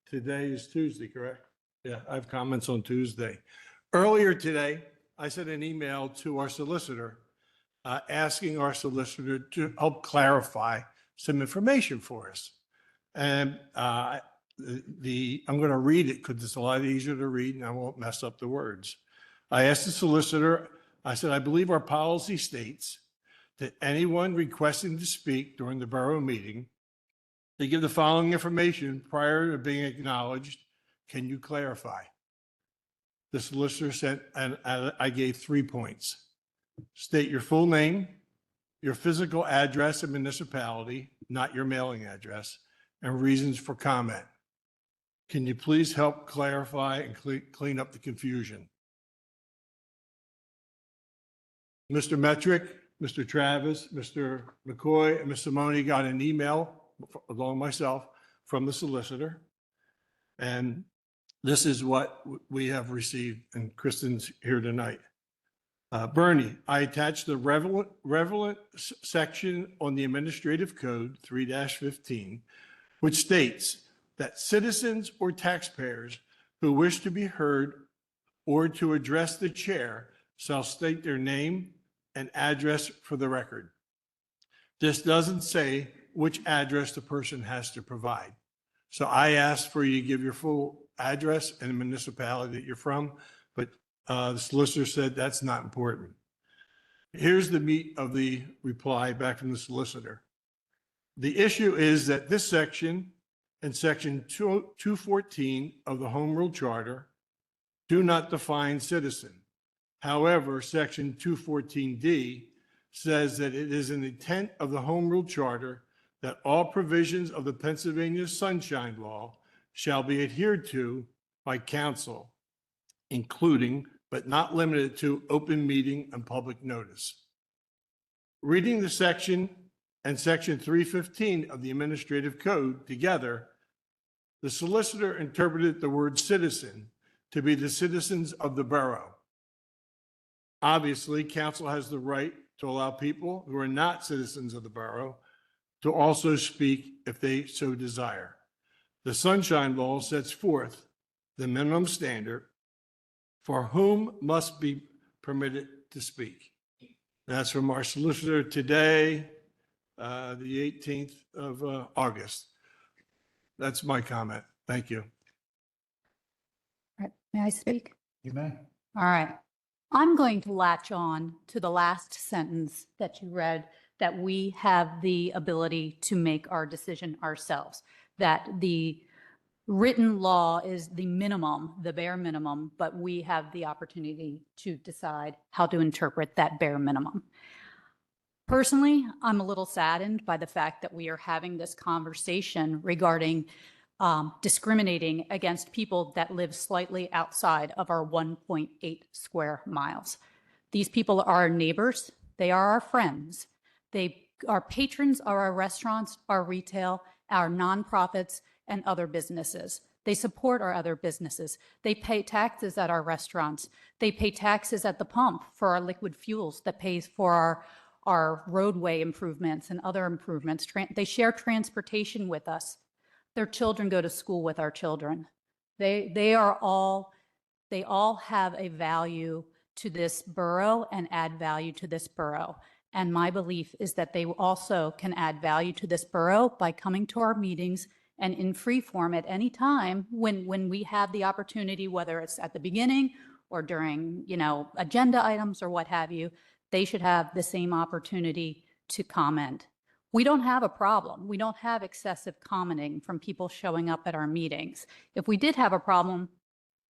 Today is Tuesday, correct? Yeah, I have comments on Tuesday. Earlier today, I sent an email to our solicitor asking our solicitor to help clarify some information for us. And I'm going to read it because it's a lot easier to read and I won't mess up the words. I asked the solicitor, I said, I believe our policy states that anyone requesting to speak during the borough meeting, they give the following information prior to being acknowledged. Can you clarify? The solicitor sent, and I gave 3 points. State your full name, your physical address and municipality, not your mailing address, and reasons for comment. Can you please help clarify and clean up the confusion? Mr. Metrick, Mr. Travis, Mr. McCoy, and Ms. Simone got an email, along with myself, from the solicitor. And this is what we have received, and Kristen's here tonight. Bernie, I attached the relevant section on the Administrative Code 3-15, which states that citizens or taxpayers who wish to be heard or to address the chair shall state their name, and address for the record. This doesn't say which address the person has to provide. So I asked for you to give your full address and the municipality that you're from, but the solicitor said that's not important. Here's the meat of the reply back from the solicitor. The issue is that this section and section 214 of the Home Rule Charter do not define citizen. However, section 214D says that it is an intent of the Home Rule Charter that all provisions of the Pennsylvania Sunshine Law shall be adhered to by council, including but not limited to open meeting and public notice. Reading the section and section 315 of the Administrative Code together, the solicitor interpreted the word citizen to be the citizens of the borough. Obviously, council has the right to allow people who are not citizens of the borough to also speak if they so desire. The Sunshine Law sets forth the minimum standard for whom must be permitted to speak. That's from our solicitor today, the 18th of August. That's my comment. Thank you. All right, may I speak? You may. All right. I'm going to latch on to the last sentence that you read, that we have the ability to make our decision ourselves, that the written law is the minimum, the bare minimum, but we have the opportunity to decide how to interpret that bare minimum. Personally, I'm a little saddened by the fact that we are having this conversation regarding discriminating against people that live slightly outside of our 1.8 square miles. These people are our neighbors. They are our friends. They are patrons of our restaurants, our retail, our nonprofits, and other businesses. They support our other businesses. They pay taxes at our restaurants. They pay taxes at the pump for our liquid fuels that pays for our roadway improvements and other improvements. They share transportation with us. Their children go to school with our children. They all have a value to this borough and add value to this borough. And my belief is that they also can add value to this borough by coming to our meetings and in free form at any time when we have the opportunity, whether it's at the beginning or during, agenda items or what have you, they should have the same opportunity to comment. We don't have a problem. We don't have excessive commenting from people showing up at our meetings. If we did have a problem,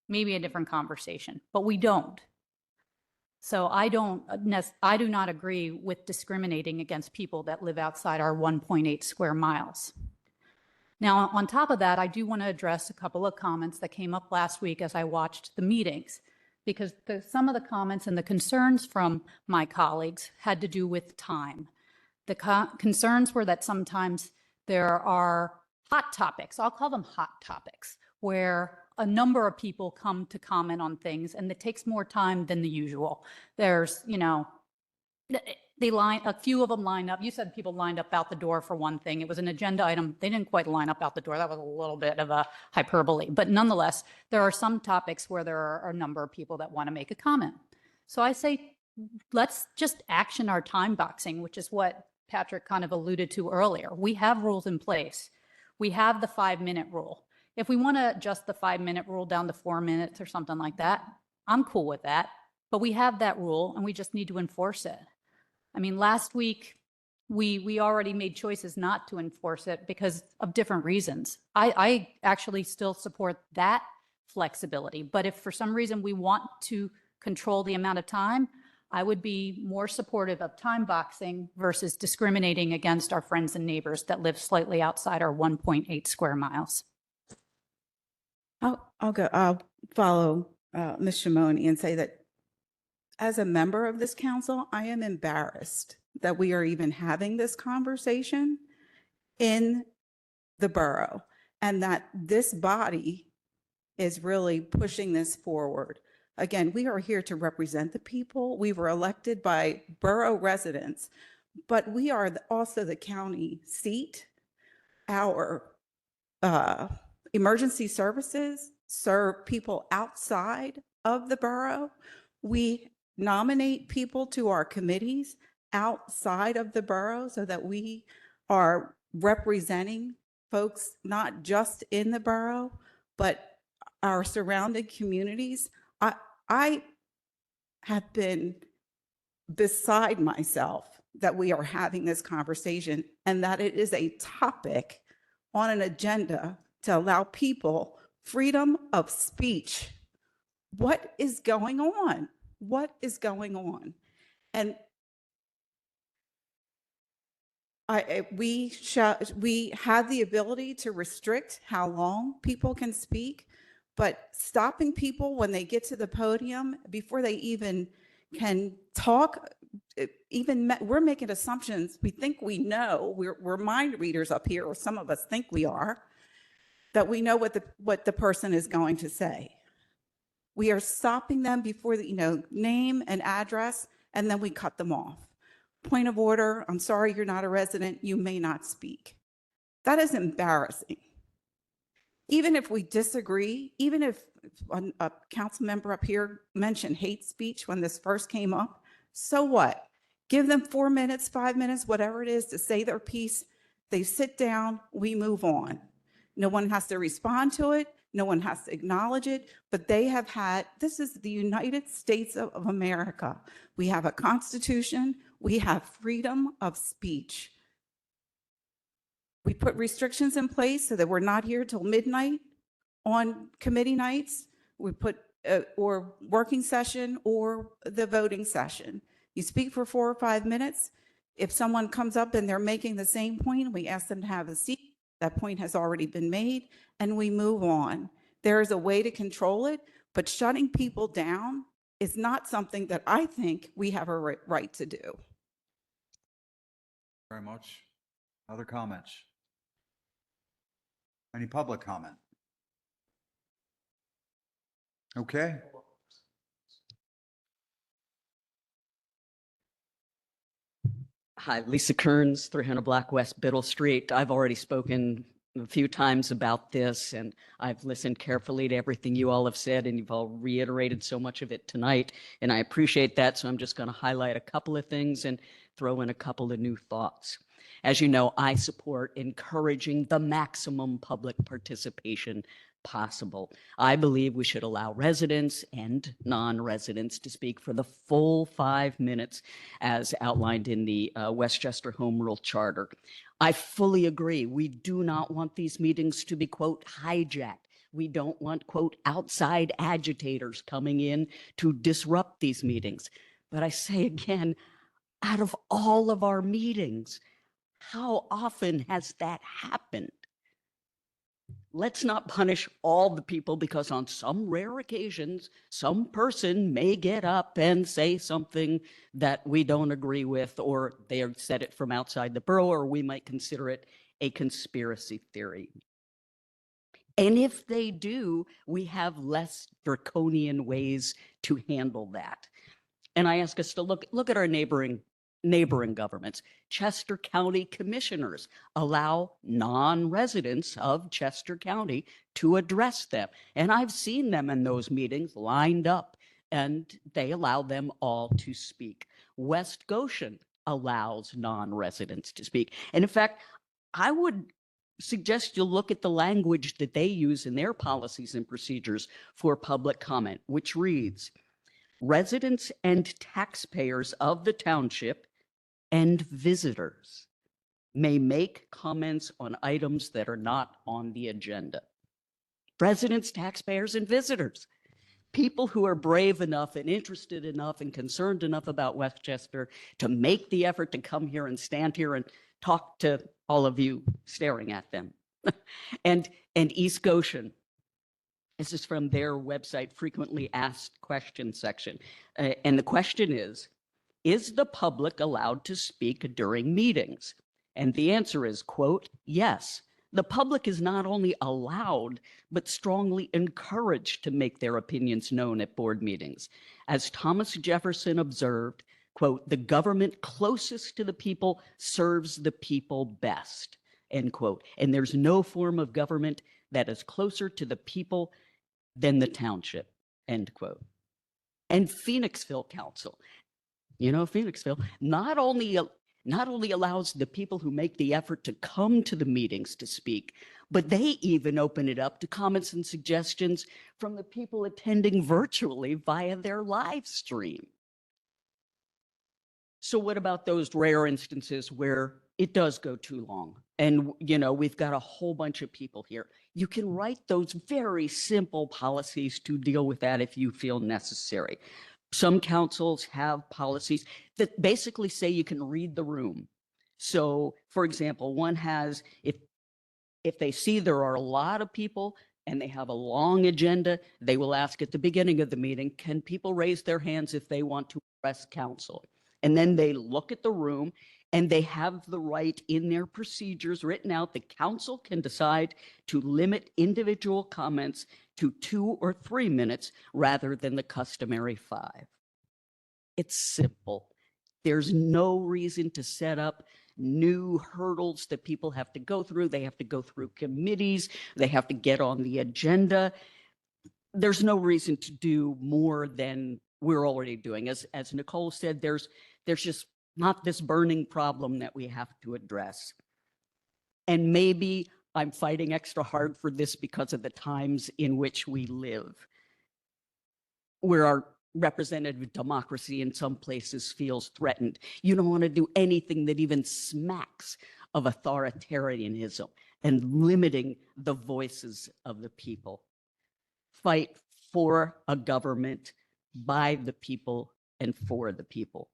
maybe a different conversation, but we don't. So I do not agree with discriminating against people that live outside our 1.8 square miles. Now, on top of that, I do want to address a couple of comments that came up last week as I watched the meetings, because some of the comments and the concerns from my colleagues had to do with time. The concerns were that sometimes there are hot topics, I'll call them hot topics, where a number of people come to comment on things and it takes more time than the usual. There's, a few of them lined up. You said people lined up out the door for one thing. It was an agenda item. They didn't quite line up out the door. That was a little bit of a hyperbole. But nonetheless, there are some topics where there are a number of people that want to make a comment. So I say, let's just action our time boxing, which is what Patrick kind of alluded to earlier. We have rules in place. We have the 5-minute rule. If we want to adjust the 5-minute rule down to 4 minutes or something like that, I'm cool with that. But we have that rule and we just need to enforce it. I mean, last week, we already made choices not to enforce it because of different reasons. I actually still support that flexibility. But if for some reason we want to control the amount of time, I would be more supportive of time boxing versus discriminating against our friends and neighbors that live slightly outside our 1.8 square miles. I'll follow Ms. Shimoni and say that as a member of this council, I am embarrassed that we are even having this conversation in the borough and that this body is really pushing this forward. Again, we are here to represent the people. We were elected by borough residents, but we are also the county seat. Our emergency services serve people outside of the borough. We nominate people to our committees outside of the borough so that we are representing folks not just in the borough, but our surrounding communities. I have been beside myself that we are having this conversation and that it is a topic on an agenda to allow people freedom of speech. What is going on? What is going on? And we have the ability to restrict how long people can speak, but stopping people when they get to the podium before they even can talk, we're making assumptions. We think we know. We're mind readers up here, or some of us think we are, that we know what the person is going to say. We are stopping them before the name and address, and then we cut them off. Point of order, I'm sorry, you're not a resident, you may not speak. That is embarrassing. Even if we disagree, even if a council member up here mentioned hate speech when this first came up, so what? Give them 4 minutes, 5 minutes, whatever it is to say their piece. They sit down, we move on. No one has to respond to it. No one has to acknowledge it, but this is the United States of America. We have a constitution. We have freedom of speech. We put restrictions in place so that we're not here till midnight on committee nights. We put or working session or the voting session. You speak for 4 or 5 minutes. If someone comes up and they're making the same point, we ask them to have a seat. That point has already been made, and we move on. There is a way to control it, but shutting people down is not something that I think we have a right to do. Very much. Other comments? Any public comment? Okay. Hi, Lisa Kearns, 300 Black West Biddle Street. I've already spoken a few times about this, and I've listened carefully to everything you all have said, and you've all reiterated so much of it tonight, and I appreciate that. So I'm just going to highlight a couple of things and throw in a couple of new thoughts. As you know, I support encouraging the maximum public participation possible. I believe we should allow residents and non-residents to speak for the full 5 minutes as outlined in the Westchester Home Rule Charter. I fully agree. We do not want these meetings to be, quote, hijacked. We don't want, quote, outside agitators coming in to disrupt these meetings. But I say again, out of all of our meetings, how often has that happened? Let's not punish all the people because on some rare occasions, some person may get up and say something that we don't agree with, or they said it from outside the borough, or we might consider it a conspiracy theory. And if they do, we have less draconian ways to handle that. And I ask us to look at our neighboring governments. Chester County commissioners allow non-residents of Chester County to address them. And I've seen them in those meetings lined up, and they allow them all to speak. West Goshen allows non-residents to speak. And in fact, I would suggest you look at the language that they use in their policies and procedures for public comment, which reads, residents and taxpayers of the township and visitors may make comments on items that are not on the agenda. Residents, taxpayers, and visitors. People who are brave enough and interested enough and concerned enough about Westchester to make the effort to come here and stand here and talk to all of you staring at them. and East Goshen. This is from their website, frequently asked questions section. And the question is the public allowed to speak during meetings? And the answer is, quote, yes. The public is not only allowed, but strongly encouraged to make their opinions known at board meetings. As Thomas Jefferson observed, quote, the government closest to the people serves the people best, end quote. And there's no form of government that is closer to the people than the township, end quote. and Phoenixville Council. You know, Phoenixville not only allows the people who make the effort to come to the meetings to speak, but they even open it up to comments and suggestions from the people attending virtually via their live stream. So what about those rare instances where it does go too long? And, you know, we've got a whole bunch of people here. You can write those very simple policies to deal with that if you feel necessary. Some councils have policies that basically say you can read the room. So, for example, one has, if they see there are a lot of people and they have a long agenda, they will ask at the beginning of the meeting, can people raise their hands if they want to address council? And then they look at the room and they have the right in their procedures written out. The council can decide to limit individual comments to 2 or 3 minutes rather than the customary 5. It's simple. There's no reason to set up new hurdles that people have to go through. They have to go through committees. They have to get on the agenda. There's no reason to do more than we're already doing. As Nicole said, there's just not this burning problem that we have to address. And maybe I'm fighting extra hard for this because of the times in which we live, where our representative democracy in some places feels threatened. You don't want to do anything that even smacks of authoritarianism and limiting the voices of the people. Fight for a government by the people and for the people.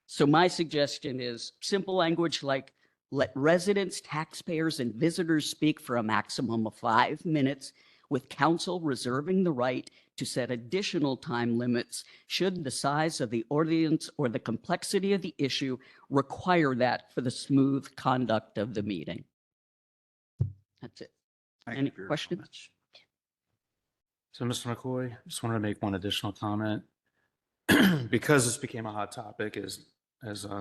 So my suggestion is simple language like let residents, taxpayers, and visitors speak for a maximum of 5 minutes, with council reserving the right to set additional time limits should the size of the audience or the complexity of the issue require that for the smooth conduct of the meeting. That's it. Any questions? So, Mr. McCoy, just wanted to make one additional comment. Because this became a hot topic, as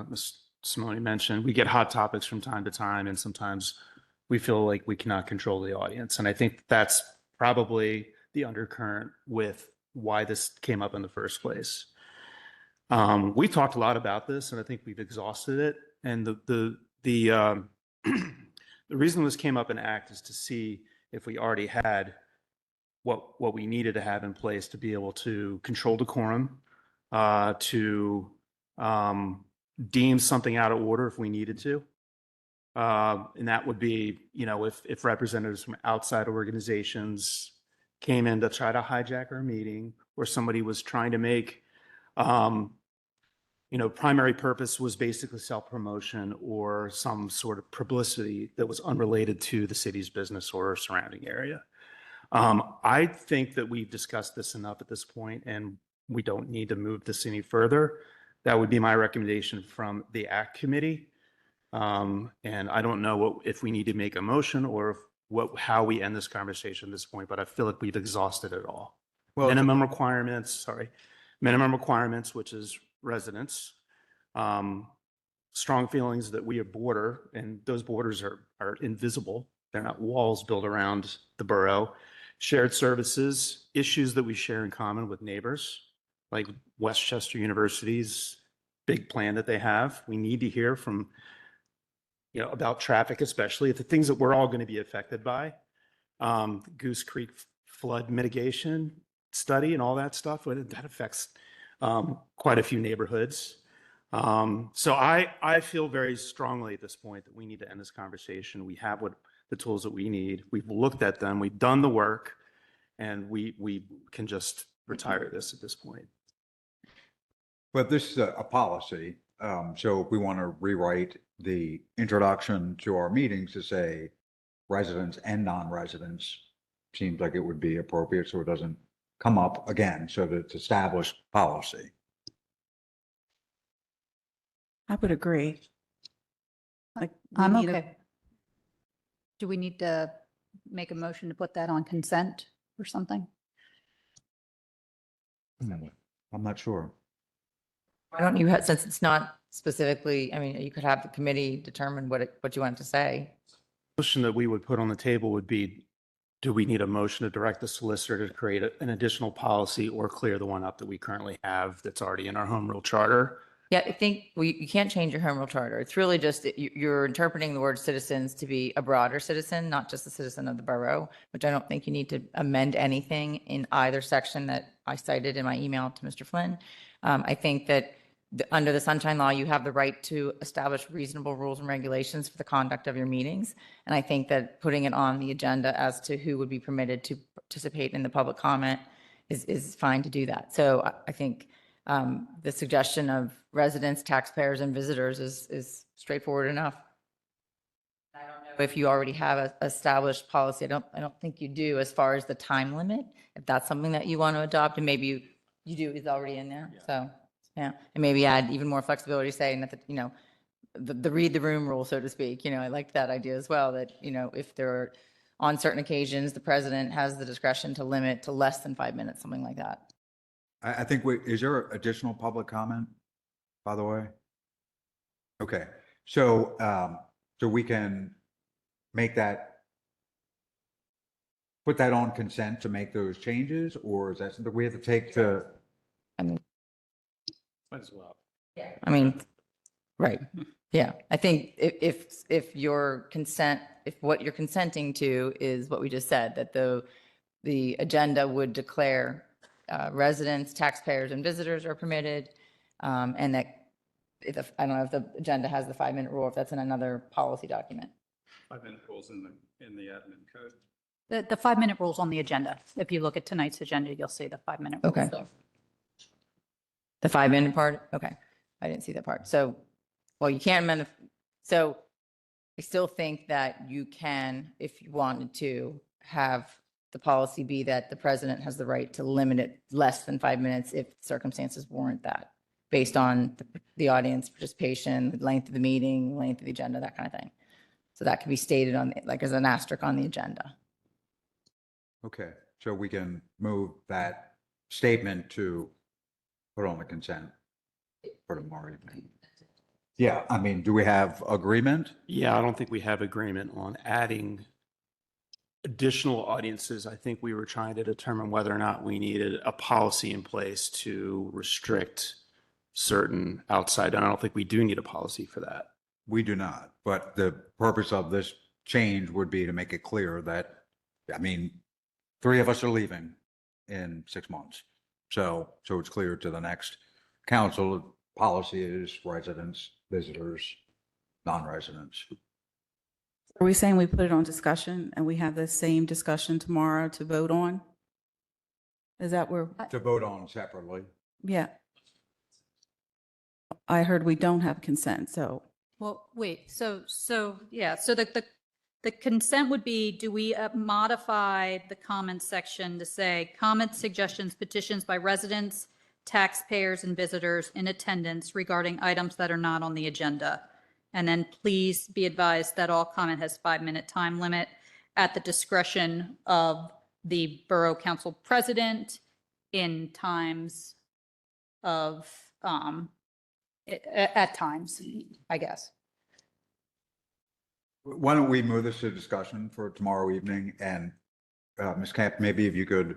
Ms. Simone mentioned, we get hot topics from time to time, and sometimes we feel like we cannot control the audience. And I think that's probably the undercurrent with why this came up in the first place. We talked a lot about this, and I think we've exhausted it. And the reason this came up in ACT is to see if we already had what we needed to have in place to be able to control decorum, to deem something out of order if we needed to. And that would be, you know, if representatives from outside organizations came in to try to hijack our meeting, or somebody was trying to make, you know, primary purpose was basically self-promotion or some sort of publicity that was unrelated to the city's business or surrounding area. I think that we've discussed this enough at this point, and we don't need to move this any further. That would be my recommendation from the ACT committee. And I don't know if we need to make a motion or how we end this conversation at this point, but I feel like we've exhausted it all. Well, minimum requirements, which is residents, strong feelings that we a border, and those borders are invisible. They're not walls built around the borough. Shared services, issues that we share in common with neighbors, like Westchester University's big plan that they have. We need to hear from, you know, about traffic, especially the things that we're all going to be affected by. Goose Creek flood mitigation study and all that stuff, that affects quite a few neighborhoods. So I feel very strongly at this point that we need to end this conversation. We have the tools that we need. We've looked at them, we've done the work, and we can just retire this at this point. But this is a policy. So if we want to rewrite the introduction to our meetings to say residents and non-residents, seems like it would be appropriate so it doesn't come up again, so that it's established policy. I would agree. Like, I'm okay. Do we need to make a motion to put that on consent or something? I'm not sure. Why don't you, since it's not specifically, I mean, you could have the committee determine what you want to say. Motion that we would put on the table would be Do we need a motion to direct the solicitor to create an additional policy or clear the one up that we currently have that's already in our home rule charter? Yeah, I think you can't change your home rule charter. It's really just, that you're interpreting the word citizens to be a broader citizen, not just a citizen of the borough, which I don't think you need to amend anything in either section that I cited in my email to Mr. Flynn. I think that under the Sunshine Law, you have the right to establish reasonable rules and regulations for the conduct of your meetings. And I think that putting it on the agenda as to who would be permitted to participate in the public comment is fine to do that. So I think the suggestion of residents, taxpayers, and visitors is straightforward enough. I don't know if you already have a established policy. I don't think you do as far as the time limit. If that's something that you want to adopt, and maybe you do, it's already in there. So, yeah, and maybe add even more flexibility, saying that, the read the room rule, so to speak. I liked that idea as well, that, if there are, on certain occasions, the president has the discretion to limit to less than 5 minutes, something like that. I think is there additional public comment, by the way? Okay, so, so we can make that, put that on consent to make those changes, or is that something we have to take to? I mean, Might as well. I mean, right. Yeah, I think if your consent, if what you're consenting to is what we just said, that the agenda would declare residents, taxpayers, and visitors are permitted, and that I don't know if the agenda has the 5-minute rule, if that's in another policy document. 5-minute rules in the admin code. The 5-minute rule's on the agenda. If you look at tonight's agenda, you'll see the 5-minute rule. Okay. The 5-minute part? Okay, I didn't see that part. So, well, you can't amend so I still think that you can, if you wanted to, have the policy be that the president has the right to limit it less than 5 minutes if circumstances warrant that, based on the audience participation, the length of the meeting, length of the agenda, that kind of thing. So that can be stated on, like, as an asterisk on the agenda. Okay, so we can move that statement to put on the consent for tomorrow evening. Yeah, I mean, do we have agreement? Yeah, I don't think we have agreement on adding additional audiences. I think we were trying to determine whether or not we needed a policy in place to restrict certain outside. And I don't think we do need a policy for that. We do not, but the purpose of this change would be to make it clear that, I mean, 3 of us are leaving in 6 months. So it's clear to the next council, policy is residents, visitors, non-residents. Are we saying we put it on discussion and we have the same discussion tomorrow to vote on? Is that where, To vote on separately. yeah. I heard we don't have consent, so. Well, wait, so yeah, so the consent would be, do we modify the comments section to say comments, suggestions, petitions by residents, taxpayers, and visitors in attendance regarding items that are not on the agenda? And then please be advised that all comment has 5-minute time limit at the discretion of the Borough Council President in times of, at times, I guess. Why don't we move this to discussion for tomorrow evening? And Ms. Camp, maybe if you could,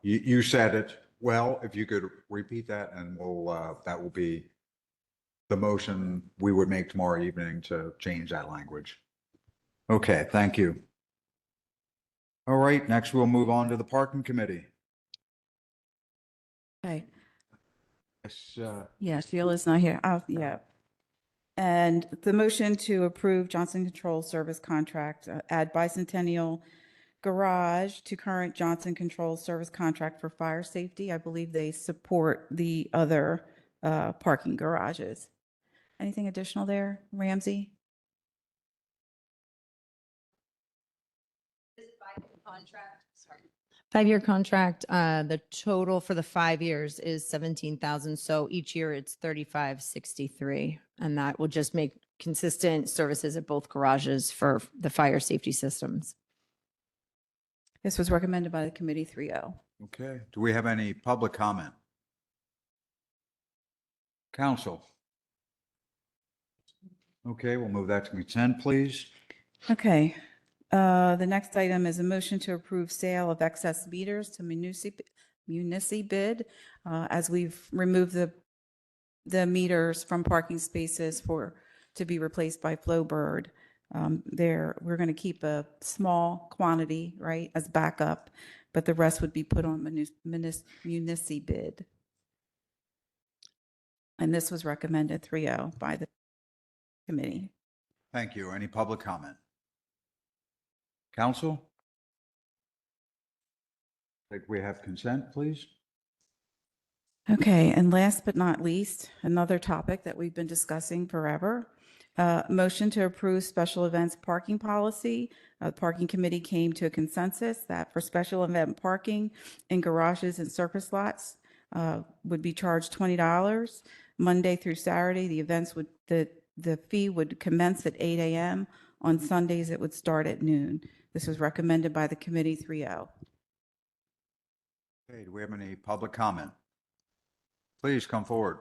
you said it well, if you could repeat that, and we'll, that will be the motion we would make tomorrow evening to change that language. Okay, thank you. All right, next we'll move on to the Parking Committee. Okay. Yes, Yeah, Sheila's not here. Oh, yeah. And the motion to approve Johnson Controls Service contract, add Bicentennial Garage to current Johnson Controls Service contract for fire safety. I believe they support the other parking garages. Anything additional there, Ramsey? Five-year contract, the total for the 5 years is 17,000. So each year it's 3563, and that will just make consistent services at both garages for the fire safety systems. This was recommended by the committee 3-0. okay. Do we have any public comment? Council? Okay, we'll move that to consent, please. Okay. The next item is a motion to approve sale of excess meters to Munici bid, as we've removed the meters from parking spaces to be replaced by Flowbird. We're going to keep a small quantity, right, as backup, but the rest would be put on Munici bid. And this was recommended 3-0 by the committee. Thank you. Any public comment? Council? I think we have consent, please. Okay, and last but not least, another topic that we've been discussing forever. Motion to approve special events parking policy. The parking committee came to a consensus that for special event parking in garages and surface lots would be charged $20 Monday through Saturday. The fee would commence at 8 a.m. On Sundays, it would start at noon. This was recommended by the committee 3-0. Okay, do we have any public comment? Please come forward.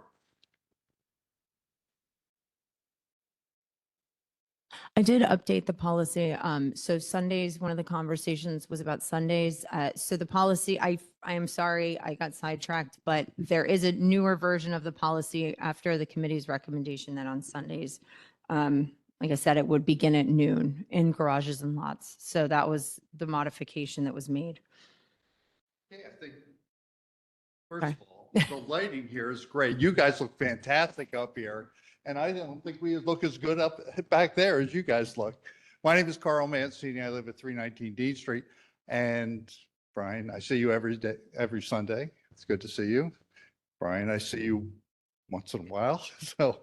I did update the policy. So Sundays, one of the conversations was about Sundays. So the policy, I am sorry, I got sidetracked, but there is a newer version of the policy after the committee's recommendation that on Sundays, like I said, it would begin at noon in garages and lots. So that was the modification that was made. Okay, I think, first of all, the lighting here is great. You guys look fantastic up here. And I don't think we look as good up back there as you guys look. My name is Carl Mancini. I live at 319 Dean Street. And Brian, I see you every day, every Sunday. It's good to see you. Brian, I see you once in a while. So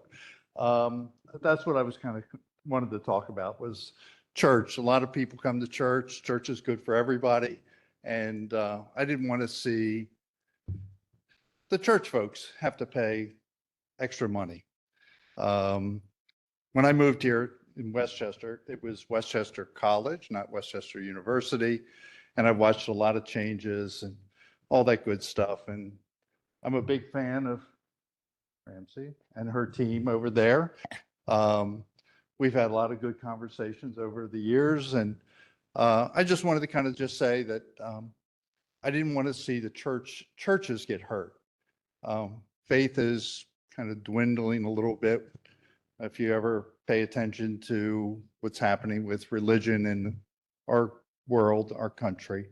that's what I was kind of wanted to talk about was church. A lot of people come to church. Church is good for everybody. And I didn't want to see the church folks have to pay extra money. When I moved here in Westchester, it was Westchester College, not Westchester University. And I watched a lot of changes and all that good stuff. And I'm a big fan of Ramsey and her team over there. We've had a lot of good conversations over the years. And I just wanted to kind of just say that I didn't want to see the churches get hurt. Faith is kind of dwindling a little bit. If you ever pay attention to what's happening with religion in our world, our country.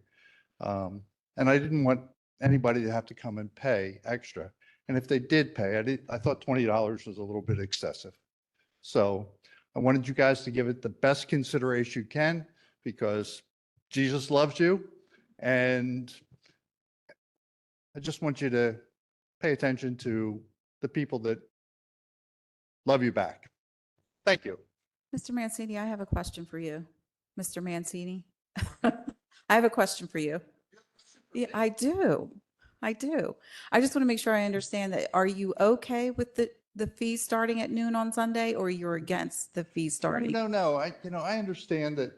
And I didn't want anybody to have to come and pay extra. And if they did pay, I thought $20 was a little bit excessive. So I wanted you guys to give it the best consideration you can because Jesus loves you. And I just want you to pay attention to the people that love you back. Thank you. Mr. Mancini, I have a question for you. Mr. Mancini, I have a question for you. Yeah, I do. I just want to make sure I understand that. Are you okay with the fee starting at noon on Sunday, or you're against the fee starting? No. I understand that,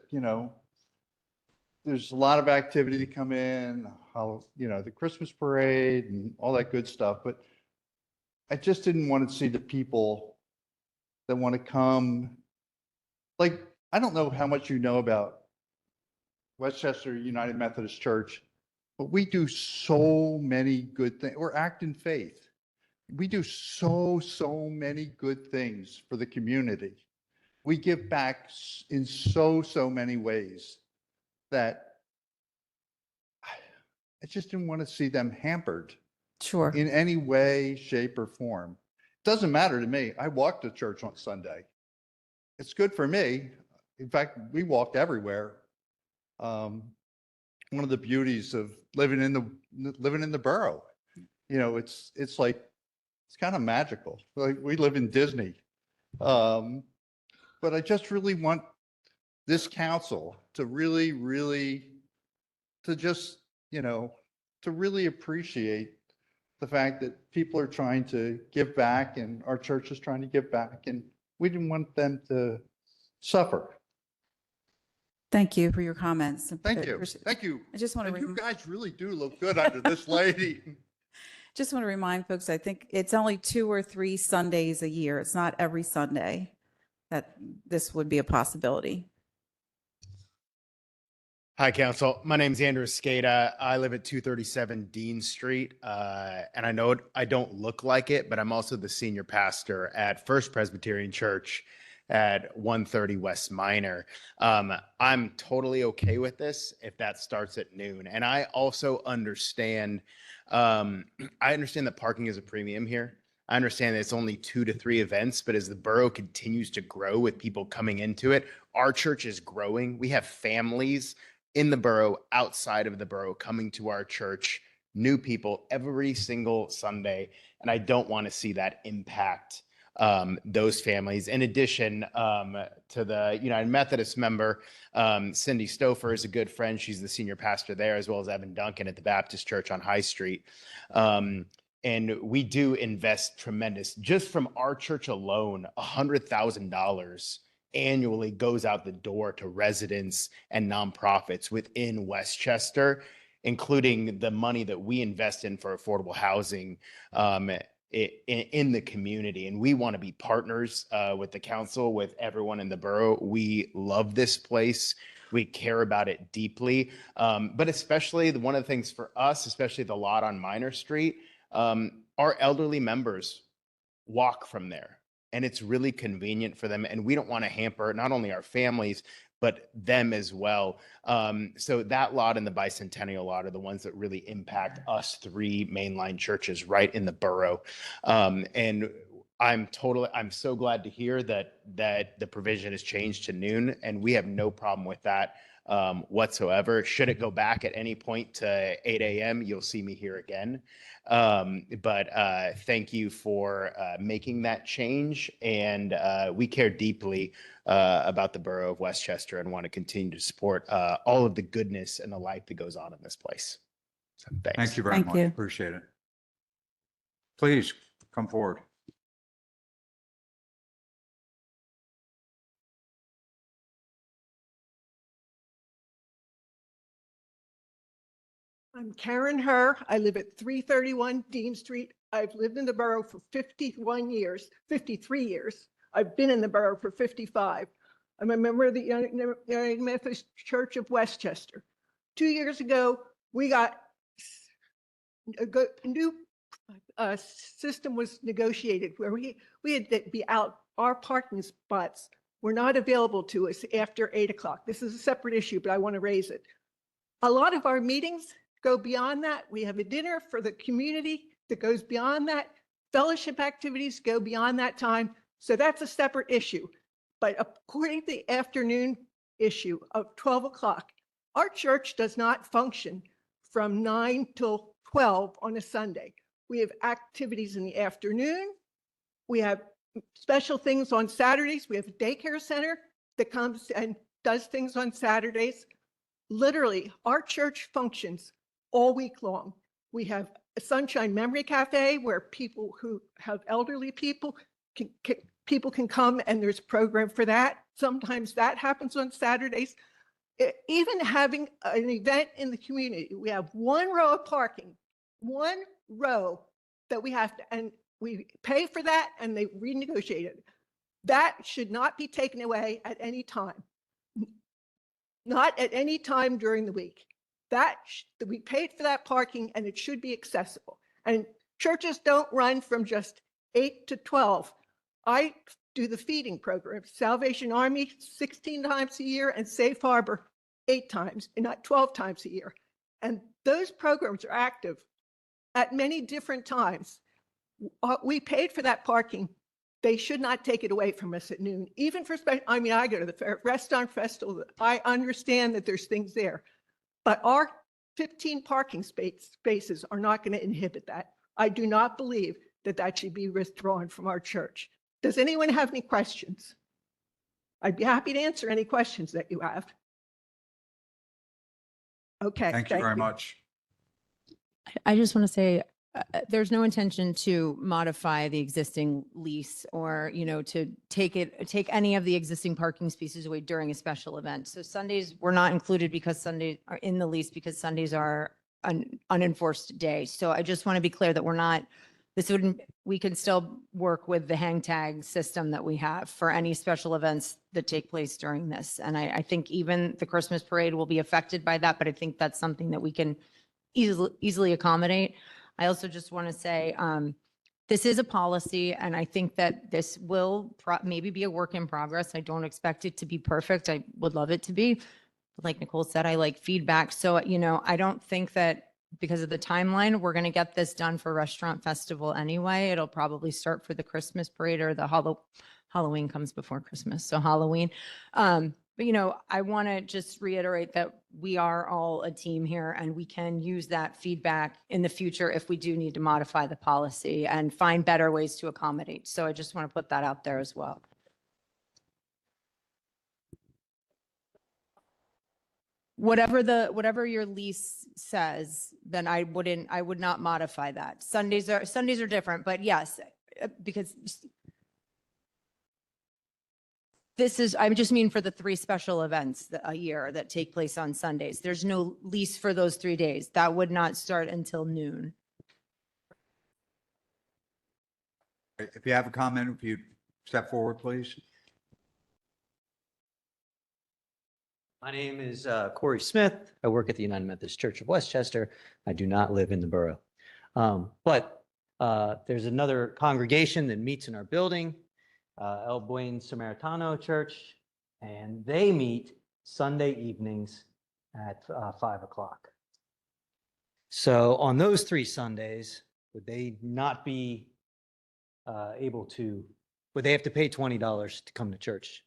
there's a lot of activity to come in, the Christmas parade and all that good stuff. But I just didn't want to see the people that want to come. Like, I don't know how much you know about Westchester United Methodist Church, but we do so many good things. We're acting faith. We do so many good things for the community. We give back in so many ways that I just didn't want to see them hampered. Sure. In any way, shape, or form. Doesn't matter to me. I walk to church on Sunday. It's good for me. In fact, we walked everywhere. One of the beauties of living in the borough, it's like, it's kind of magical. Like we live in Disney. But I just really want this council to really appreciate the fact that people are trying to give back and our church is trying to give back, and we didn't want them to suffer. Thank you for your comments. Thank you. Thank you. I just want to. You guys really do look good under this lady. Just want to remind folks, I think it's only 2 or 3 Sundays a year. It's not every Sunday that this would be a possibility. Hi, Council. My name's Andrew Skata. I live at 237 Dean Street. And I know I don't look like it, but I'm also the senior pastor at First Presbyterian Church at 130 West Minor. I'm totally okay with this if that starts at noon. And I also understand, I understand that parking is a premium here. I understand that it's only 2 to 3 events, but as the borough continues to grow with people coming into it, our church is growing. We have families in the borough, outside of the borough, coming to our church, new people every single Sunday. And I don't want to see that impact those families. In addition to the United Methodist member, Cindy Stouffer is a good friend. She's the senior pastor there, as well as Evan Duncan at the Baptist Church on High Street. And we do invest tremendous. Just from our church alone, $100,000 annually goes out the door to residents and nonprofits within Westchester, including the money that we invest in for affordable housing in the community. And we want to be partners with the council, with everyone in the borough. We love this place. We care about it deeply. But especially one of the things for us, especially the lot on Minor Street, our elderly members walk from there. And it's really convenient for them. And we don't want to hamper not only our families, but them as well. So that lot and the Bicentennial lot are the ones that really impact us 3 mainline churches right in the borough. And I'm so glad to hear that the provision has changed to noon, and we have no problem with that whatsoever. Should it go back at any point to 8 a.m., you'll see me here again. But thank you for making that change. And we care deeply about the borough of Westchester and want to continue to support all of the goodness and the life that goes on in this place. So thanks. Thank you very much. Appreciate it. Please come forward. I'm Karen Herr. I live at 331 Dean Street. I've lived in the borough for 53 years. I've been in the borough for 55. I'm a member of the United Methodist Church of Westchester. 2 years ago, we got a new system was negotiated where we had to be out. Our parking spots were not available to us after 8 o'clock. This is a separate issue, but I want to raise it. A lot of our meetings go beyond that. We have a dinner for the community that goes beyond that. Fellowship activities go beyond that time. So that's a separate issue. But according to the afternoon issue of 12 o'clock, our church does not function from 9 till 12 on a Sunday. We have activities in the afternoon. We have special things on Saturdays. We have a daycare center that comes and does things on Saturdays. Literally, our church functions all week long. We have a Sunshine Memory Cafe where people who have elderly people can come, and there's a program for that. Sometimes that happens on Saturdays. Even having an event in the community, we have 1 row of parking, 1 row that we have to, and we pay for that and they renegotiate it. That should not be taken away at any time. Not at any time during the week. We paid for that parking and it should be accessible. And churches don't run from just 8 to 12. I do the feeding program, Salvation Army 16 times a year and Safe Harbor 8 times, and not 12 times a year. And those programs are active at many different times. We paid for that parking. They should not take it away from us at noon, even for special. I mean, I go to the restaurant festival. I understand that there's things there, but our 15 parking spaces are not going to inhibit that. I do not believe that that should be withdrawn from our church. Does anyone have any questions? I'd be happy to answer any questions that you have. Okay. Thank you very much. I just want to say there's no intention to modify the existing lease or, to take any of the existing parking spaces away during a special event. So Sundays were not included because Sundays are in the lease because Sundays are an unenforced day. So I just want to be clear that we can still work with the hang tag system that we have for any special events that take place during this. And I think even the Christmas parade will be affected by that, but I think that's something that we can easily accommodate. I also just want to say, this is a policy, and I think that this will maybe be a work in progress. I don't expect it to be perfect. I would love it to be. Like Nicole said, I like feedback. So, I don't think that because of the timeline, we're going to get this done for Restaurant Festival anyway. It'll probably start for the Christmas parade, or the Halloween comes before Christmas. So Halloween. But, I want to just reiterate that we are all a team here, and we can use that feedback in the future if we do need to modify the policy and find better ways to accommodate. So I just want to put that out there as well. Whatever your lease says, then I would not modify that. Sundays are different, but yes, because I just mean for the 3 special events a year that take place on Sundays. There's no lease for those 3 days. That would not start until noon. If you have a comment, if you step forward, please. My name is Corey Smith. I work at the United Methodist Church of Westchester. I do not live in the borough. But there's another congregation that meets in our building, El Buen Samaritano Church, and they meet Sunday evenings at 5 o'clock. So on those 3 Sundays, would they not be would they have to pay $20 to come to church?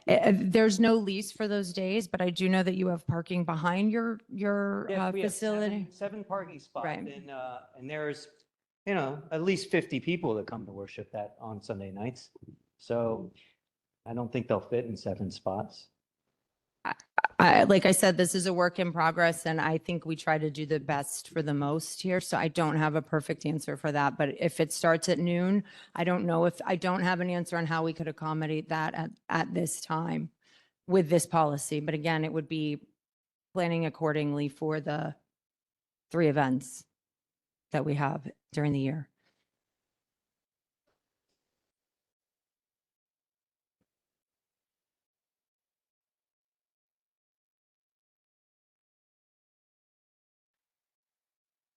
There's no lease for those days, but I do know that you have parking behind your Yeah, we have facility. seven parking spots, Right. and there's, at least 50 people that come to worship that on Sunday nights. So I don't think they'll fit in 7 spots. Like I said, this is a work in progress, and I think we try to do the best for the most here. So I don't have a perfect answer for that. But if it starts at noon, I don't have an answer on how we could accommodate that at this time with this policy. But again, it would be planning accordingly for the 3 events that we have during the year.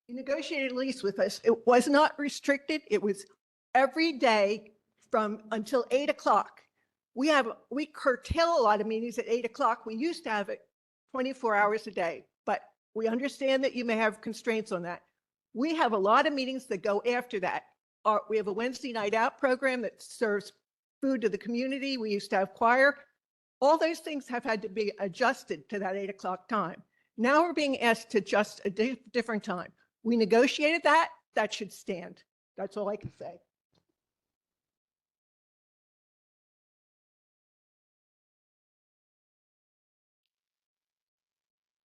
You negotiated a lease with us. It was not restricted. It was every day from until 8 o'clock. We curtail a lot of meetings at 8 o'clock. We used to have it 24 hours a day, but we understand that you may have constraints on that. We have a lot of meetings that go after that. We have a Wednesday night out program that serves food to the community. We used to have choir. All those things have had to be adjusted to that 8 o'clock time. Now we're being asked to adjust a different time. We negotiated that. That should stand. That's all I can say.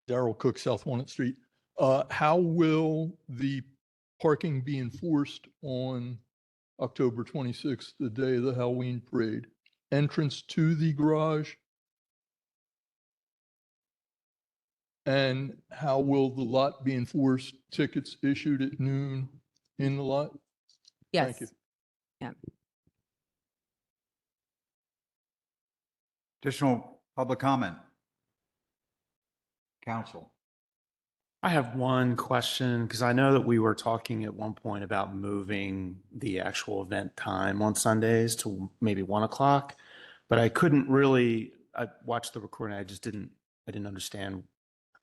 Darrell Cook, South Walnut Street. How will the parking be enforced on October 26th, the day of the Halloween parade? Entrance to the garage? And how will the lot be enforced? Tickets issued at noon in the lot? Yes. Thank you. Yeah. Additional public comment? Council. I have one question, because I know that we were talking at one point about moving the actual event time on Sundays to maybe 1 o'clock, but I watched the recording. I didn't understand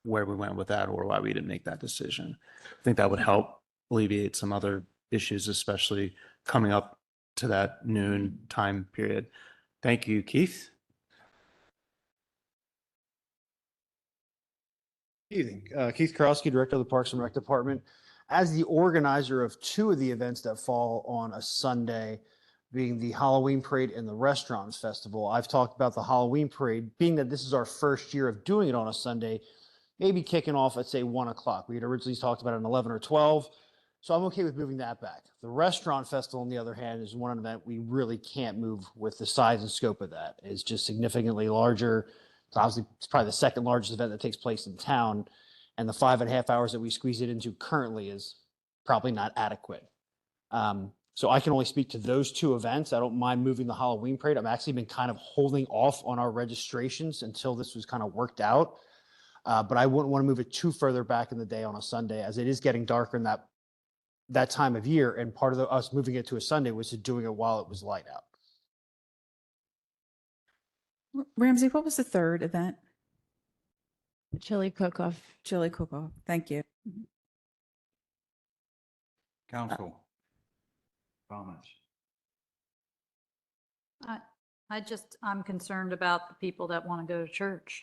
where we went with that or why we didn't make that decision. I think that would help alleviate some other issues, especially coming up to that noon time period. Thank you, Keith. Evening. Keith Karowski, Director of the Parks and Rec Department. As the organizer of 2 of the events that fall on a Sunday, being the Halloween Parade and the Restaurants Festival, I've talked about the Halloween Parade, being that this is our first year of doing it on a Sunday, maybe kicking off at, say, 1 o'clock. We had originally talked about an 11 or 12, so I'm okay with moving that back. The Restaurant Festival, on the other hand, is one event we really can't move with the size and scope of that. It's just significantly larger. It's probably the second largest event that takes place in town, and the 5.5 hours that we squeeze it into currently is probably not adequate. So I can only speak to those two events. I don't mind moving the Halloween parade. I've actually been kind of holding off on our registrations until this was kind of worked out. But I wouldn't want to move it too further back in the day on a Sunday, as it is getting darker in that time of year. And part of us moving it to a Sunday was to doing it while it was light out. Ramsey, what was the third event? Chili cook-off. Chili cook-off. Thank you. Council comments. I'm concerned about the people that want to go to church.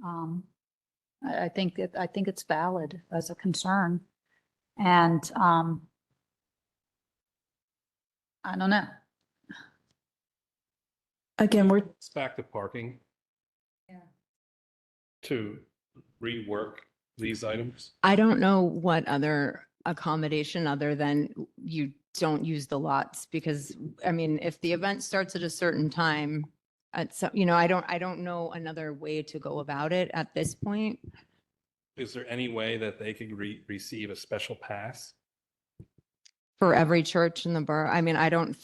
I think it's valid as a concern. And I don't know. Again, It's back to parking. Yeah. To rework these items. I don't know what other accommodation other than you don't use the lots, because I mean, if the event starts at a certain time, I don't know another way to go about it at this point. Is there any way that they could receive a special pass? For every church in the borough. I mean, I don't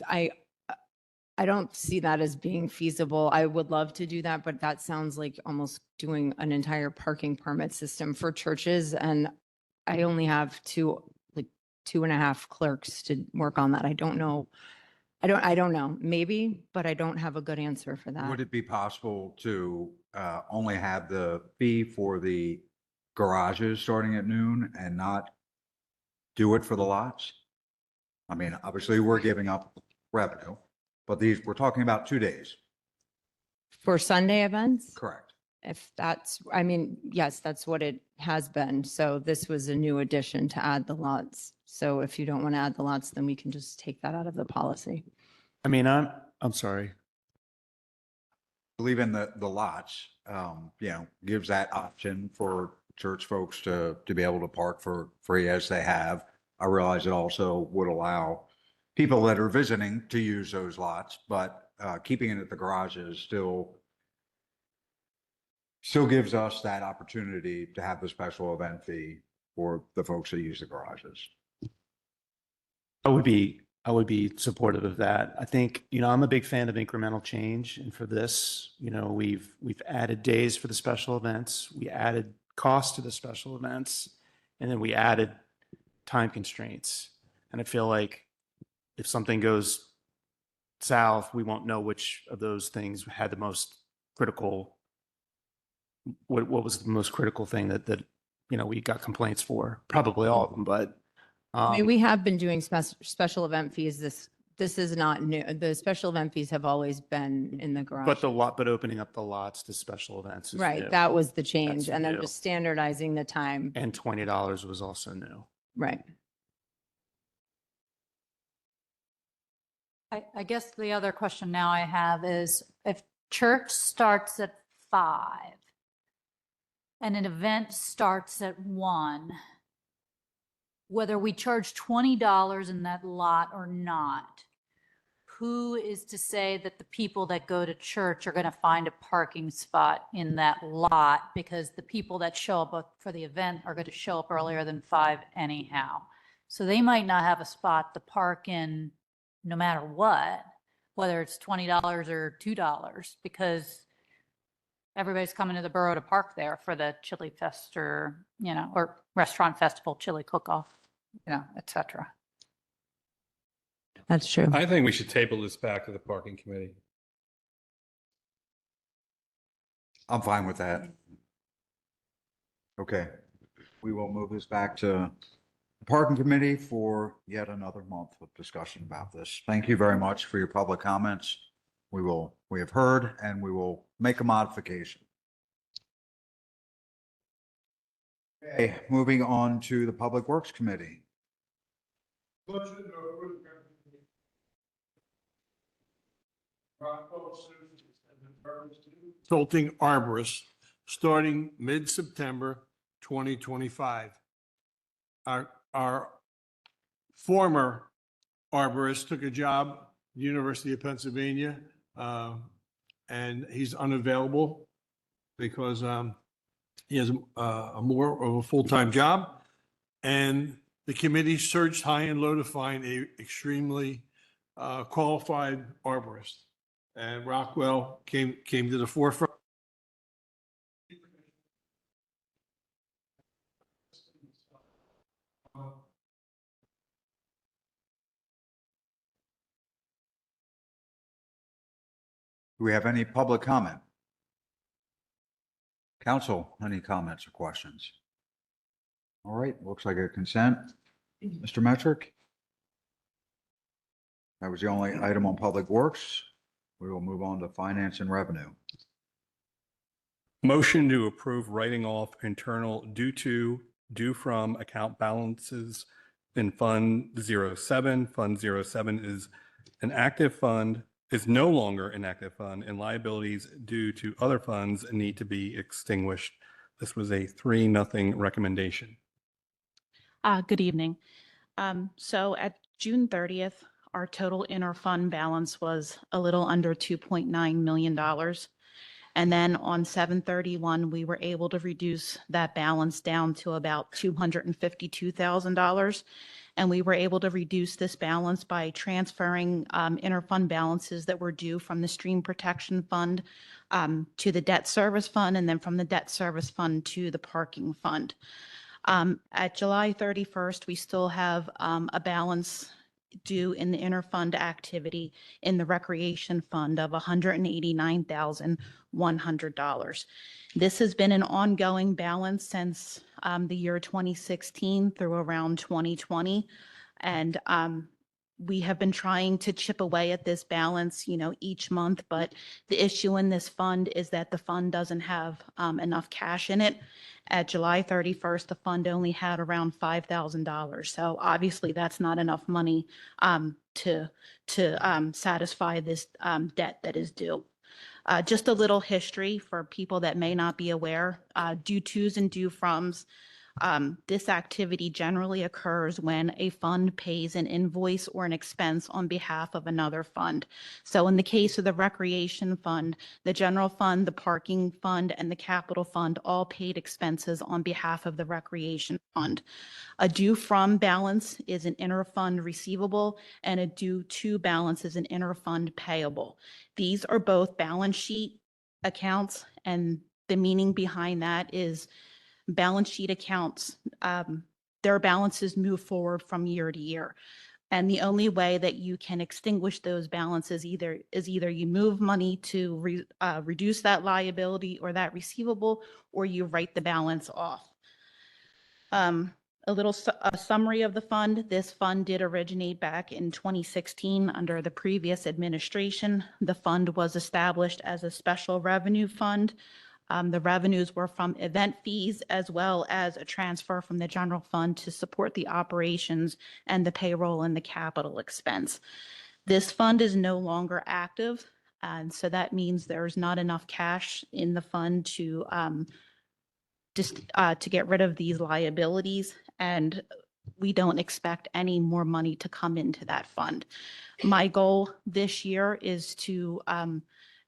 see that as being feasible. I would love to do that, but that sounds like almost doing an entire parking permit system for churches. And I only have 2.5 clerks to work on that. I don't know. I don't know, maybe, but I don't have a good answer for that. Would it be possible to only have the fee for the garages starting at noon and not do it for the lots? I mean, obviously, we're giving up revenue, but we're talking about 2 days. For Sunday events? Correct. If that's, I mean, yes, that's what it has been. So this was a new addition to add the lots. So if you don't want to add the lots, then we can just take that out of the policy. I mean, I'm sorry. Leaving the lots, gives that option for church folks to be able to park for free as they have. I realize it also would allow people that are visiting to use those lots, but keeping it at the garages still gives us that opportunity to have the special event fee for the folks that use the garages. I would be supportive of that. I think, I'm a big fan of incremental change. And for this, we've added days for the special events. We added cost to the special events, and then we added time constraints. And I feel like if something goes south, we won't know which of those things had the most critical, what was the most critical thing that we got complaints for. Probably all of them, but I mean, we have been doing special event fees. This is not new. The special event fees have always been in the garage. but opening up the lots to special events is Right, new. that was the change. That's And then new. just standardizing the time. And $20 was also new. Right. I guess the other question now I have is, if church starts at 5 and an event starts at 1, whether we charge $20 in that lot or not, who is to say that the people that go to church are going to find a parking spot in that lot? Because the people that show up for the event are going to show up earlier than 5 anyhow. So they might not have a spot to park in no matter what, whether it's $20 or $2, because everybody's coming to the borough to park there for the chili fest or restaurant festival, chili cook-off, et cetera. That's true. I think we should table this back to the parking committee. I'm fine with that. Okay, we will move this back to the parking committee for yet another month of discussion about this. Thank you very much for your public comments. We have heard, and we will make a modification. Okay, moving on to the Public Works Committee. Consulting arborist, starting mid-September 2025. Our former arborist took a job at the University of Pennsylvania, and he's unavailable because he has a more of a full-time job. And The committee searched high and low to find a extremely qualified arborist. And Rockwell came to the forefront. Do we have any public comment? Council, any comments or questions? All right, looks like a consent. Mr. Metric? That was the only item on Public Works. We will move on to Finance and Revenue. Motion to approve writing off internal due from account balances in Fund 07. Fund 07 is an active fund, is no longer an active fund, and liabilities due to other funds need to be extinguished. This was a 3-0 recommendation. Good evening. So at June 30th, our total interfund balance was a little under $2.9 million. And then on 7/31, we were able to reduce that balance down to about $252,000. And we were able to reduce this balance by transferring interfund balances that were due from the Stream Protection Fund to the Debt Service Fund, and then from the Debt Service Fund to the Parking Fund. At July 31st, we still have a balance due in the interfund activity in the Recreation Fund of $189,100. This has been an ongoing balance since the year 2016 through around 2020. And we have been trying to chip away at this balance, each month, but the issue in this fund is that the fund doesn't have enough cash in it. At July 31st, the fund only had around $5,000. So obviously that's not enough money to satisfy this debt that is due. Just a little history for people that may not be aware, due tos and due froms. This activity generally occurs when a fund pays an invoice or an expense on behalf of another fund. So in the case of the Recreation Fund, the General Fund, the Parking Fund, and the Capital Fund all paid expenses on behalf of the Recreation Fund. A due from balance is an interfund receivable, and a due to balance is an interfund payable. These are both balance sheet accounts, and the meaning behind that is balance sheet accounts, their balances move forward from year to year. And the only way that you can extinguish those balances either you move money to reduce that liability or that receivable, or you write the balance off. A summary of the fund. This fund did originate back in 2016 under the previous administration. The fund was established as a special revenue fund. The revenues were from event fees as well as a transfer from the general fund to support the operations and the payroll and the capital expense. This fund is no longer active, and so that means there's not enough cash in the fund to get rid of these liabilities, and we don't expect any more money to come into that fund. My goal this year is to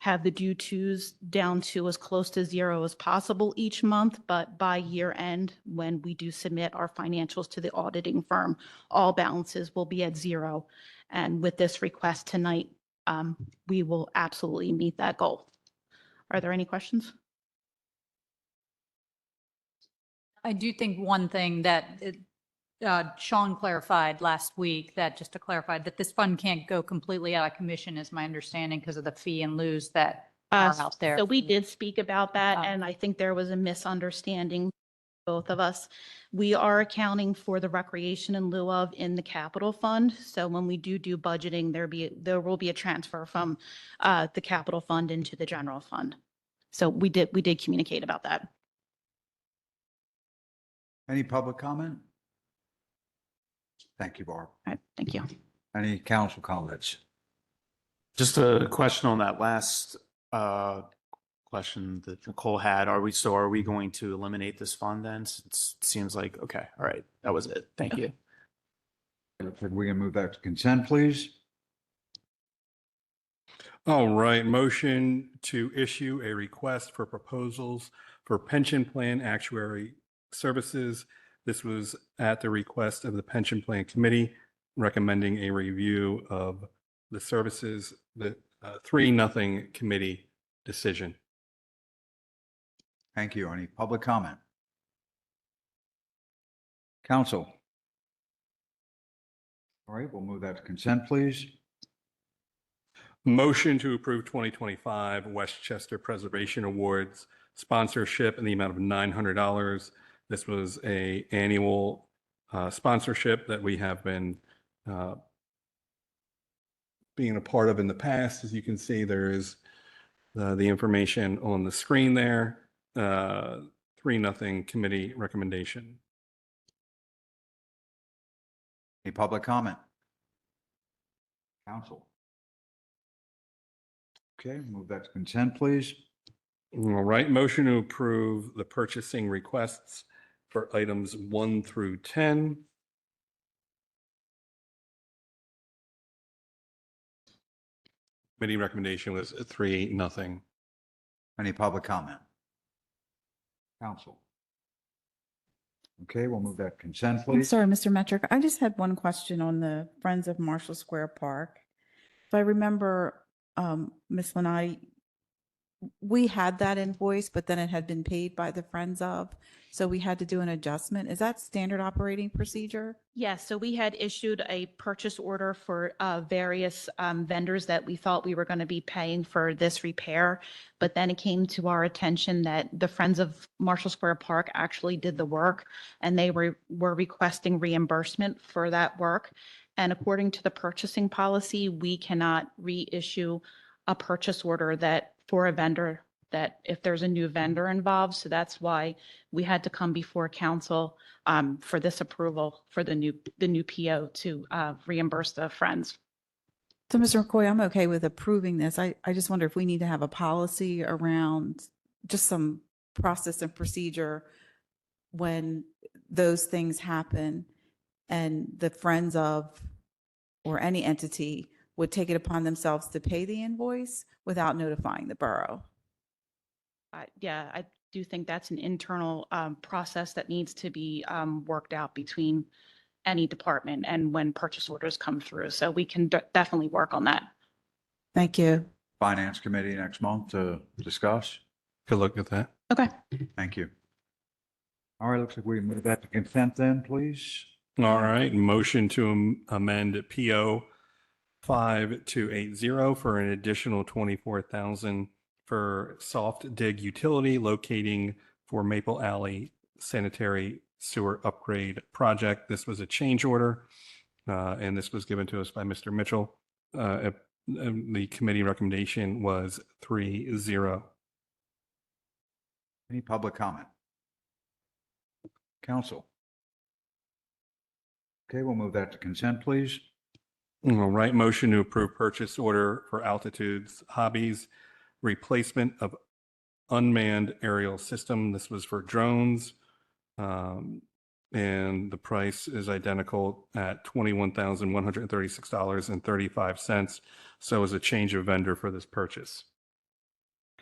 have the due tos down to as close to zero as possible each month, but by year end, when we do submit our financials to the auditing firm, all balances will be at zero. And with this request tonight, we will absolutely meet that goal. Are there any questions? I do think one thing that Sean clarified last week, that just to clarify that this fund can't go completely out of commission is my understanding because of the fee and lieu that are out there. So we did speak about that, and I think there was a misunderstanding, both of us. We are accounting for the recreation in lieu of in the capital fund. So when we do budgeting, there will be a transfer from the capital fund into the general fund. So we did communicate about that. Any public comment? Thank you, Barb. All right, thank you. Any council comments? Just a question on that last question that Nicole had. Are we going to eliminate this fund then? It seems like, okay, all right, that was it. Thank you. We can move back to consent, please. All right, motion to issue a request for proposals for pension plan actuary services. This was at the request of the Pension Plan Committee, recommending a review of the services, the 3-0 committee decision. Thank you. Any public comment? Council? All right, we'll move that to consent, please. Motion to approve 2025 Westchester Preservation Awards sponsorship in the amount of $900. This was a annual sponsorship that we have been being a part of in the past. As you can see, there is the information on the screen there. 3-0 committee recommendation. Any public comment? Council? Okay, move that to consent, please. All right, motion to approve the purchasing requests for items 1 through 10. Committee recommendation was 3-0. Any public comment? Council? Okay, we'll move that to consent, I'm please. sorry, Mr. Metric. I just had one question on the Friends of Marshall Square Park. If I remember, Ms. Lanati, we had that invoice, but then it had been paid by the Friends of, so we had to do an adjustment. Is that standard operating procedure? Yes, so we had issued a purchase order for various vendors that we thought we were going to be paying for this repair. But then it came to our attention that the Friends of Marshall Square Park actually did the work, and they were requesting reimbursement for that work. And according to the purchasing policy, we cannot reissue a purchase order that for a vendor that if there's a new vendor involved. So that's why we had to come before council for this approval for the new PO to reimburse the Friends. So, Mr. McCoy, I'm okay with approving this. I just wonder if we need to have a policy around just some process and procedure when those things happen and the Friends of or any entity would take it upon themselves to pay the invoice without notifying the borough. Yeah, I do think that's an internal process that needs to be worked out between any department and when purchase orders come through. So we can definitely work on that. Thank you. Finance Committee next month to discuss. Good luck with that. Okay. Thank you. All right, looks like we move that to consent then, please. All right, motion to amend PO 5280 for an additional $24,000 for soft dig utility locating for Maple Alley sanitary sewer upgrade project. This was a change order, and this was given to us by Mr. Mitchell. The committee recommendation was 3-0. Any public comment? Council? Okay, we'll move that to consent, please. All right, motion to approve purchase order for Altitudes Hobbies, replacement of unmanned aerial system. This was for drones. And the price is identical at $21,136.35. So is a change of vendor for this purchase.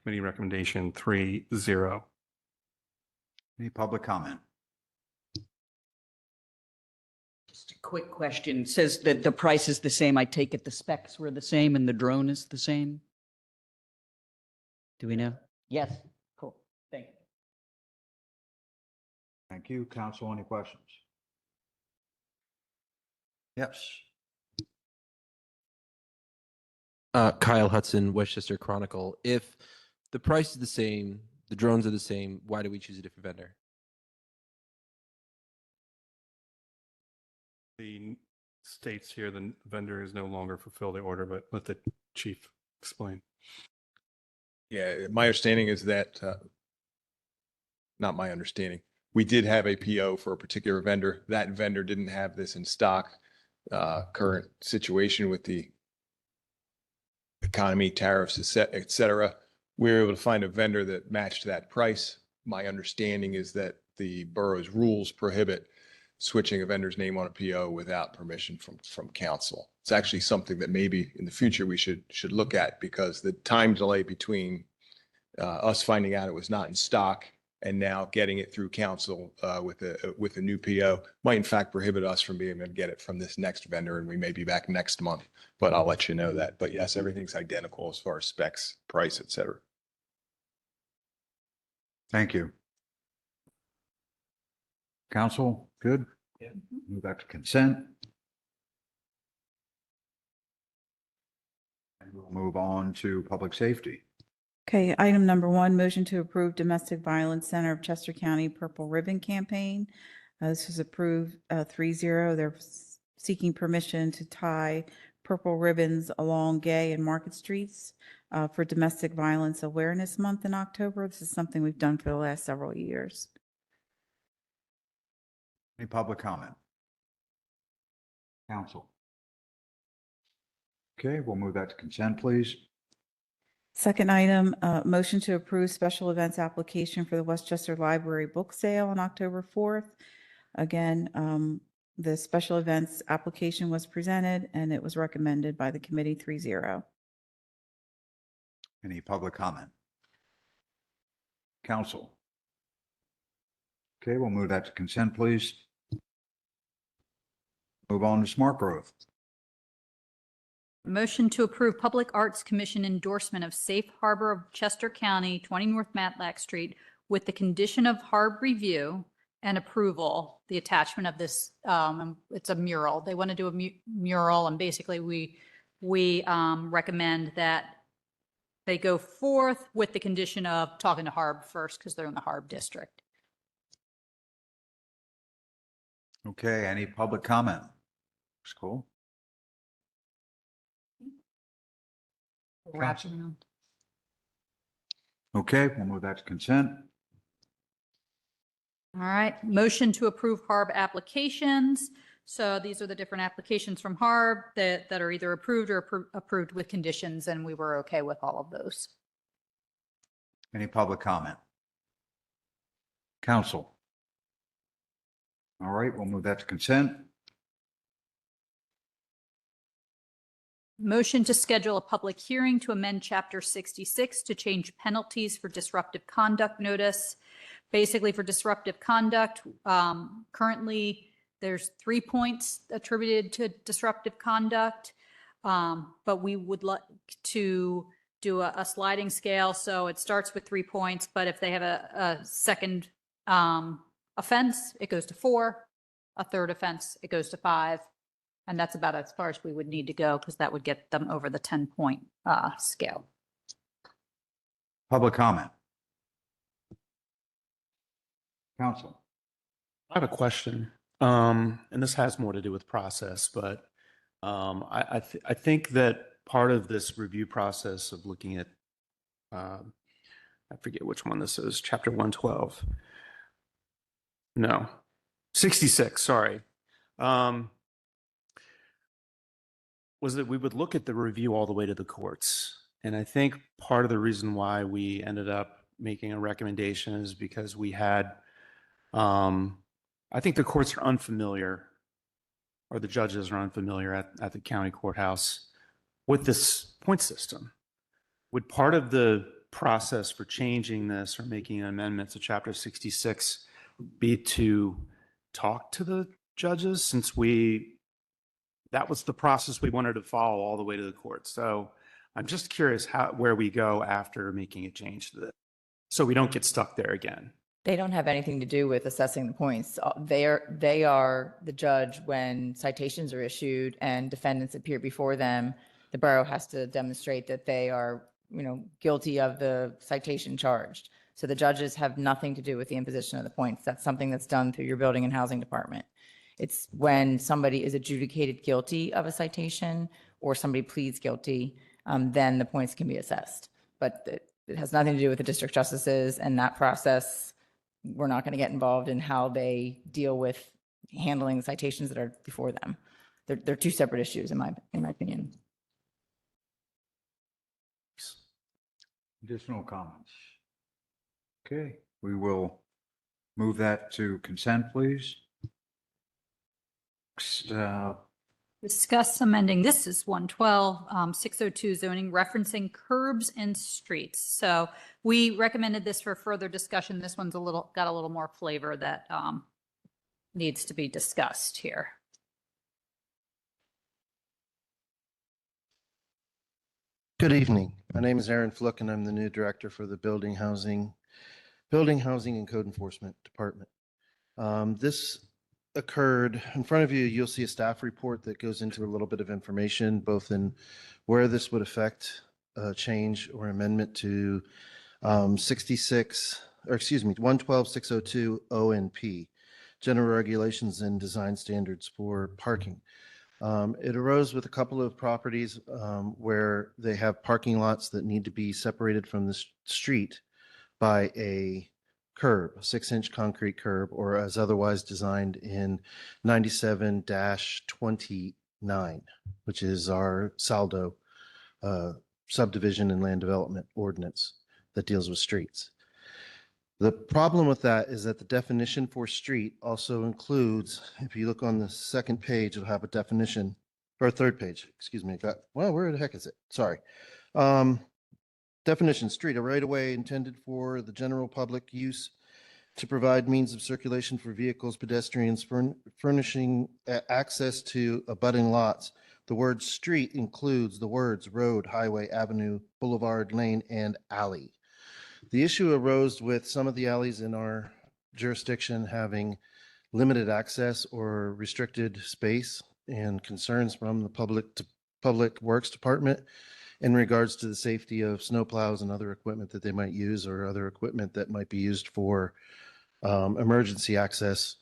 Committee recommendation 3-0. Any public comment? Just a quick question. It says that the price is the same. I take it the specs were the same and the drone is the same? Do we know? Yes. Cool. Thank you. Thank you. Council, any questions? Yes. Kyle Hudson, Westchester Chronicle. If the price is the same, the drones are the same, why do we choose a different vendor? The states here the vendor is no longer fulfilled the order, but let the chief explain. Yeah, my understanding is that, not my understanding, we did have a PO for a particular vendor. That vendor didn't have this in stock. Current situation with the economy, tariffs, et cetera. We were able to find a vendor that matched that price. My understanding is that the borough's rules prohibit switching a vendor's name on a PO without permission from council. It's actually something that maybe in the future we should look at, because the time delay between us finding out it was not in stock And now getting it through council with a new PO might in fact prohibit us from being able to get it from this next vendor, and we may be back next month, but I'll let you know that. But yes, everything's identical as far as specs, price, et cetera. Thank you. Council, good? Yeah. Move back to consent. And we'll move on to public safety. Okay, item number one, motion to approve Domestic Violence Center of Chester County Purple Ribbon Campaign. This was approved 3-0. They're seeking permission to tie purple ribbons along Gay and Market Streets for Domestic Violence Awareness Month in October. This is something we've done for the last several years. Any public comment? Council. Okay, we'll move that to consent, please. Second item, motion to approve special events application for the Westchester Library Book Sale on October 4th. Again, the special events application was presented and it was recommended by the committee 3-0. Any public comment? Council. Okay, we'll move that to consent, please. Move on to smart growth. Motion to approve Public Arts Commission endorsement of Safe Harbor of Chester County, 20 North Matlack Street, with the condition of HARB review and approval, the attachment of this, it's a mural. They want to do a mural, and basically we recommend that they go forth with the condition of talking to HARB first because they're in the HARB district. Okay, any public comment? That's cool. Okay, we'll move that to consent. All right, motion to approve HARB applications. So these are the different applications from HARB that are either approved or approved with conditions, and we were okay with all of those. Any public comment? Council. All right, we'll move that to consent. Motion to schedule a public hearing to amend Chapter 66 to change penalties for disruptive conduct notice. Basically, for disruptive conduct, currently there's 3 points attributed to disruptive conduct, but we would like to do a sliding scale. So it starts with 3 points, but if they have a second offense, it goes to 4. A third offense, it goes to 5. And that's about as far as we would need to go because that would get them over the 10-point scale. Public comment. Council. I have a question, and this has more to do with process, but I think that part of this review process of looking at, I forget which one this is, Chapter 112. No, 66, sorry. Was that we would look at the review all the way to the courts. And I think part of the reason why we ended up making a recommendation is because we had, I think the courts are unfamiliar, or the judges are unfamiliar at the county courthouse with this point system. Would part of the process for changing this or making an amendment to Chapter 66 be to talk to the judges, since that was the process we wanted to follow all the way to the court? So I'm just curious where we go after making a change to this, so we don't get stuck there again. They don't have anything to do with assessing the points. They are the judge when citations are issued and defendants appear before them. The borough has to demonstrate that they are, guilty of the citation charged. So the judges have nothing to do with the imposition of the points. That's something that's done through your building and housing department. It's when somebody is adjudicated guilty of a citation or somebody pleads guilty, then the points can be assessed. But it has nothing to do with the district justices and that process. We're not going to get involved in how they deal with handling the citations that are before them. They're two separate issues in my opinion. Additional comments? Okay, we will move that to consent, please. Discuss amending, this is 112, 602 zoning referencing curbs and streets. So we recommended this for further discussion. This one's got a little more flavor that needs to be discussed here. Good evening. My name is Aaron Fluck, and I'm the new director for the Building, Housing and Code Enforcement Department. This occurred in front of you. You'll see a staff report that goes into a little bit of information, both in where this would affect change or amendment to 112-602 ONP, General Regulations and Design Standards for Parking. It arose with a couple of properties where they have parking lots that need to be separated from the street by a curb, a 6-inch concrete curb, or as otherwise designed in 97-29, which is our Saldo subdivision and land development ordinance that deals with streets. The problem with that is that the definition for street also includes, if you look on the second page, it'll have a definition, or third page, excuse me. Well, where the heck is it? Sorry. Definition: street, a right-of-way intended for the general public use to provide means of circulation for vehicles, pedestrians, furnishing access to abutting lots. The word street includes the words road, highway, avenue, boulevard, lane, and alley. The issue arose with some of the alleys in our jurisdiction having limited access or restricted space, and concerns from the Public Works Department in regards to the safety of snowplows and other equipment that they might use, or other equipment that might be used for emergency access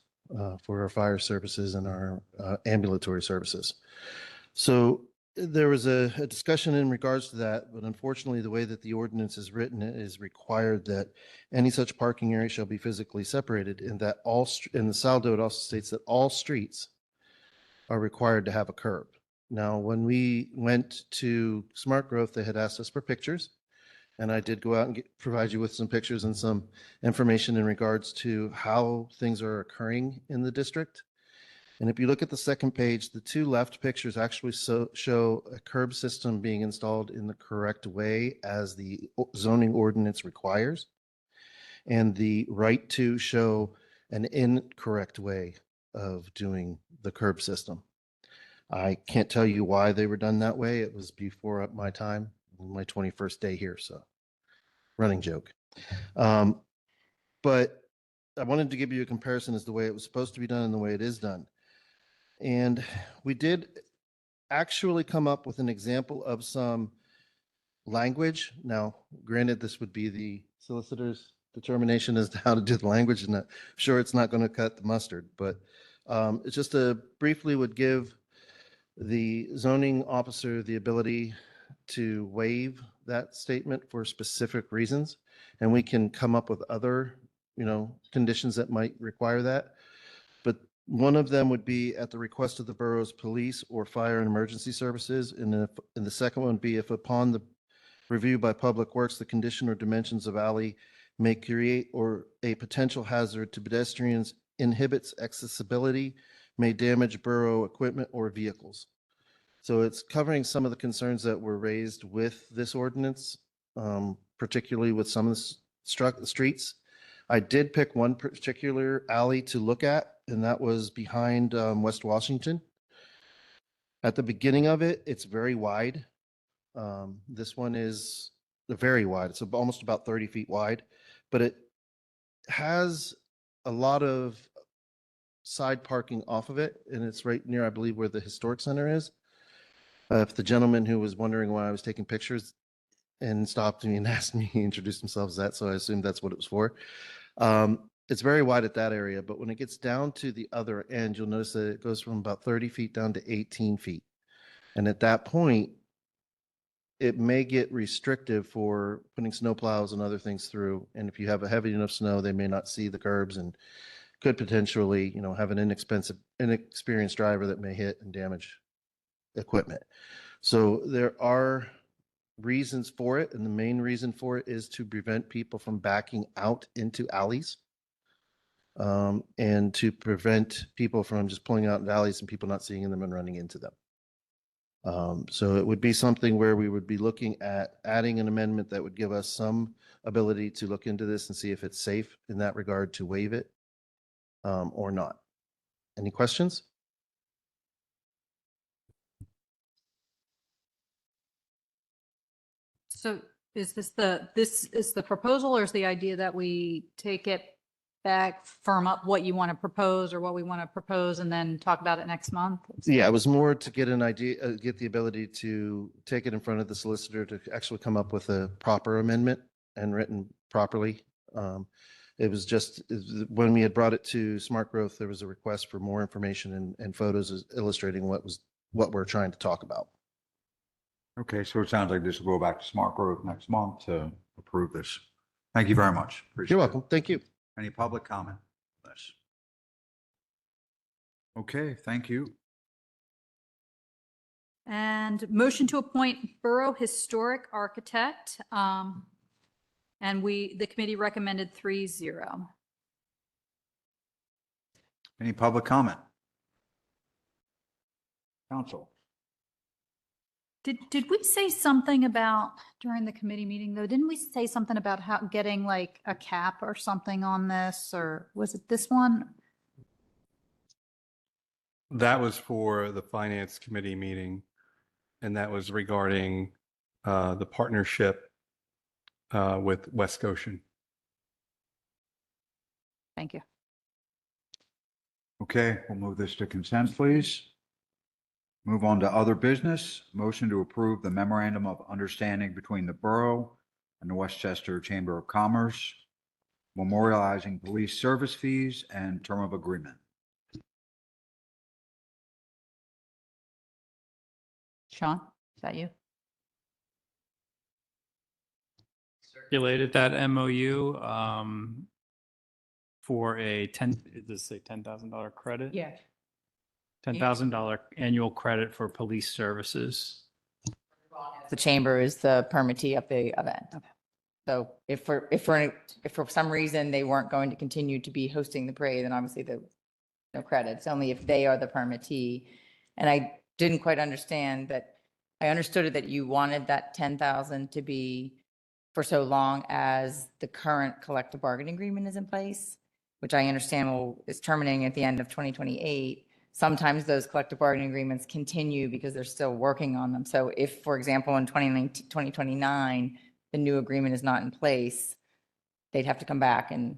for our fire services and our ambulatory services. So there was a discussion in regards to that, but unfortunately the way that the ordinance is written, it is required that any such parking area shall be physically separated, and that in the Saldo it also states that all streets are required to have a curb. Now, when we went to Smart Growth, they had asked us for pictures, and I did go out and provide you with some pictures and some information in regards to how things are occurring in the district. And if you look at the second page, the two left pictures actually show a curb system being installed in the correct way as the zoning ordinance requires, and the right two show an incorrect way of doing the curb system. I can't tell you why they were done that way. It was before my time, my 21st day here, so running joke. But I wanted to give you a comparison as the way it was supposed to be done and the way it is done. And we did actually come up with an example of some language. Now, granted, this would be the solicitor's determination as to how to do the language, and I'm sure it's not going to cut the mustard, but it's just briefly would give the zoning officer the ability to waive that statement for specific reasons, and we can come up with other, conditions that might require that. But one of them would be at the request of the borough's police or fire and emergency services, and the second one would be if upon the review by Public Works, the condition or dimensions of alley may create or a potential hazard to pedestrians, inhibits accessibility, may damage borough equipment or vehicles. So it's covering some of the concerns that were raised with this ordinance, particularly with some of the streets. I did pick one particular alley to look at, and that was behind West Washington. At the beginning of it, it's very wide. This one is very wide. It's almost about 30 feet wide, but it has a lot of side parking off of it, and it's right near, I believe, where the Historic Center is. If the gentleman who was wondering why I was taking pictures and stopped me and asked me, he introduced himself as that, so I assumed that's what it was for. It's very wide at that area, but when it gets down to the other end, you'll notice that it goes from about 30 feet down to 18 feet. And at that point, it may get restrictive for putting snowplows and other things through. And if you have a heavy enough snow, they may not see the curbs and could potentially, have an inexperienced driver that may hit and damage equipment. So there are reasons for it, and the main reason for it is to prevent people from backing out into alleys, and to prevent people from just pulling out in alleys and people not seeing them and running into them. So it would be something where we would be looking at adding an amendment that would give us some ability to look into this and see if it's safe in that regard to waive it or not. Any questions? So is this is the proposal, or is the idea that we take it back, firm up what you want to propose or what we want to propose, and then talk about it next month? Yeah, it was more to get an idea, get the ability to take it in front of the solicitor to actually come up with a proper amendment and written properly. It was just when we had brought it to Smart Growth, there was a request for more information and photos illustrating what we're trying to talk about. Okay, so it sounds like this will go back to Smart Growth next month to approve this. Thank you very much. Appreciate You're it. welcome. Thank you. Any public comment on this? Okay, thank you. And motion to appoint Borough Historic Architect. And the committee recommended 3-0. Any public comment? Council. Did we say something about, during the committee meeting though, didn't we say something about how getting like a cap or something on this, or was it this one? That was for the Finance Committee meeting, and that was regarding the partnership with Worksession. Thank you. Okay, we'll move this to consent, please. Move on to other business. Motion to approve the memorandum of understanding between the Borough and the Westchester Chamber of Commerce, memorializing police service fees and term of agreement. Sean, is that you? Circulated that MOU for a does it say $10,000 credit? Yeah. $10,000 annual credit for police services. The chamber is the permittee of the event. So if for some reason they weren't going to continue to be hosting the parade, then obviously no credits, only if they are the permittee. And I didn't quite understand that. I understood that you wanted that 10,000 to be for so long as the current collective bargaining agreement is in place, which I understand is terminating at the end of 2028. Sometimes those collective bargaining agreements continue because they're still working on them. So if, for example, in 2029, the new agreement is not in place, they'd have to come back and,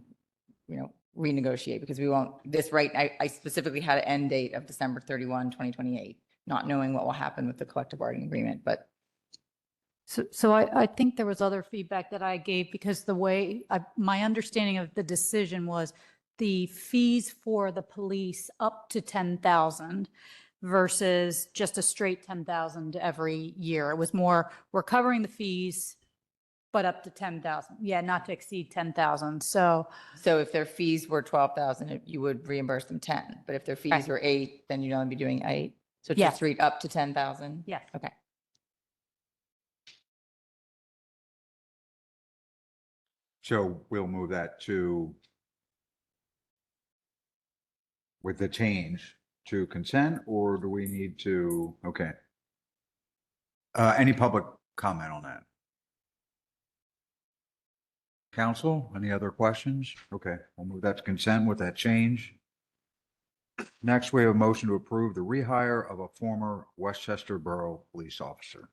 renegotiate, because we won't, I specifically had an end date of December 31, 2028, not knowing what will happen with the collective bargaining agreement, but. So I think there was other feedback that I gave, because the way my understanding of the decision was the fees for the police up to 10,000 versus just a straight 10,000 every year. It was more, we're covering the fees, but up to 10,000. Yeah, not to exceed 10,000. So if their fees were 12,000, you would reimburse them 10. But if their fees were 8, then you'd only be doing 8. So Yeah. just read up to 10,000. Yes. Okay. So we'll move that to, with the change, to consent, or do we need to, okay. Any public comment on that? Council, any other questions? Okay, we'll move that to consent with that change. Next, we have a motion to approve the rehire of a former Westchester Borough police officer.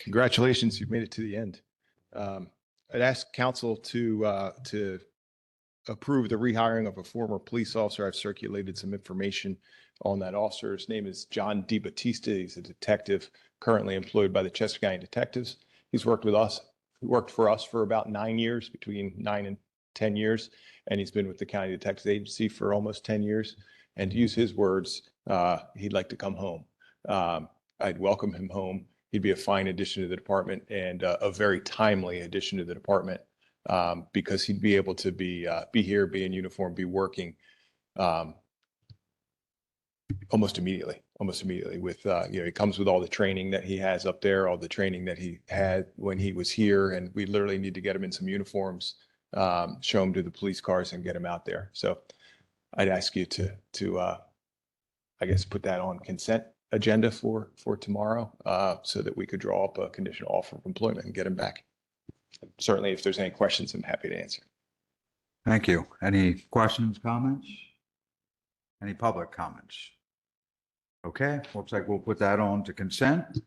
Congratulations, you've made it to the end. I'd ask council to approve the rehiring of a former police officer. I've circulated some information on that officer. His name is John DiBattista. He's a detective currently employed by the Chester County Detectives. He's worked with us. He worked for us for about 9 years, between 9 and 10 years, and he's been with the County Detectives Agency for almost 10 years. And to use his words, he'd like to come home. I'd welcome him home. He'd be a fine addition to the department, and a very timely addition to the department, because he'd be able to be here, be in uniform, be working almost immediately with, he comes with all the training that he has up there, all the training that he had when he was here. And we literally need to get him in some uniforms, show him to the police cars and get him out there. So I'd ask you to I guess, put that on consent agenda for tomorrow, so that we could draw up a conditional offer of employment and get him back. Certainly, if there's any questions, I'm happy to answer. Thank you. Any questions, comments? Any public comments? Okay, looks like we'll put that on to consent.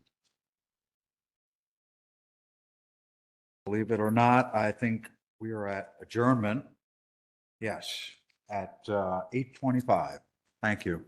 Believe it or not, I think we are at adjournment. Yes, at 8:25. Thank you.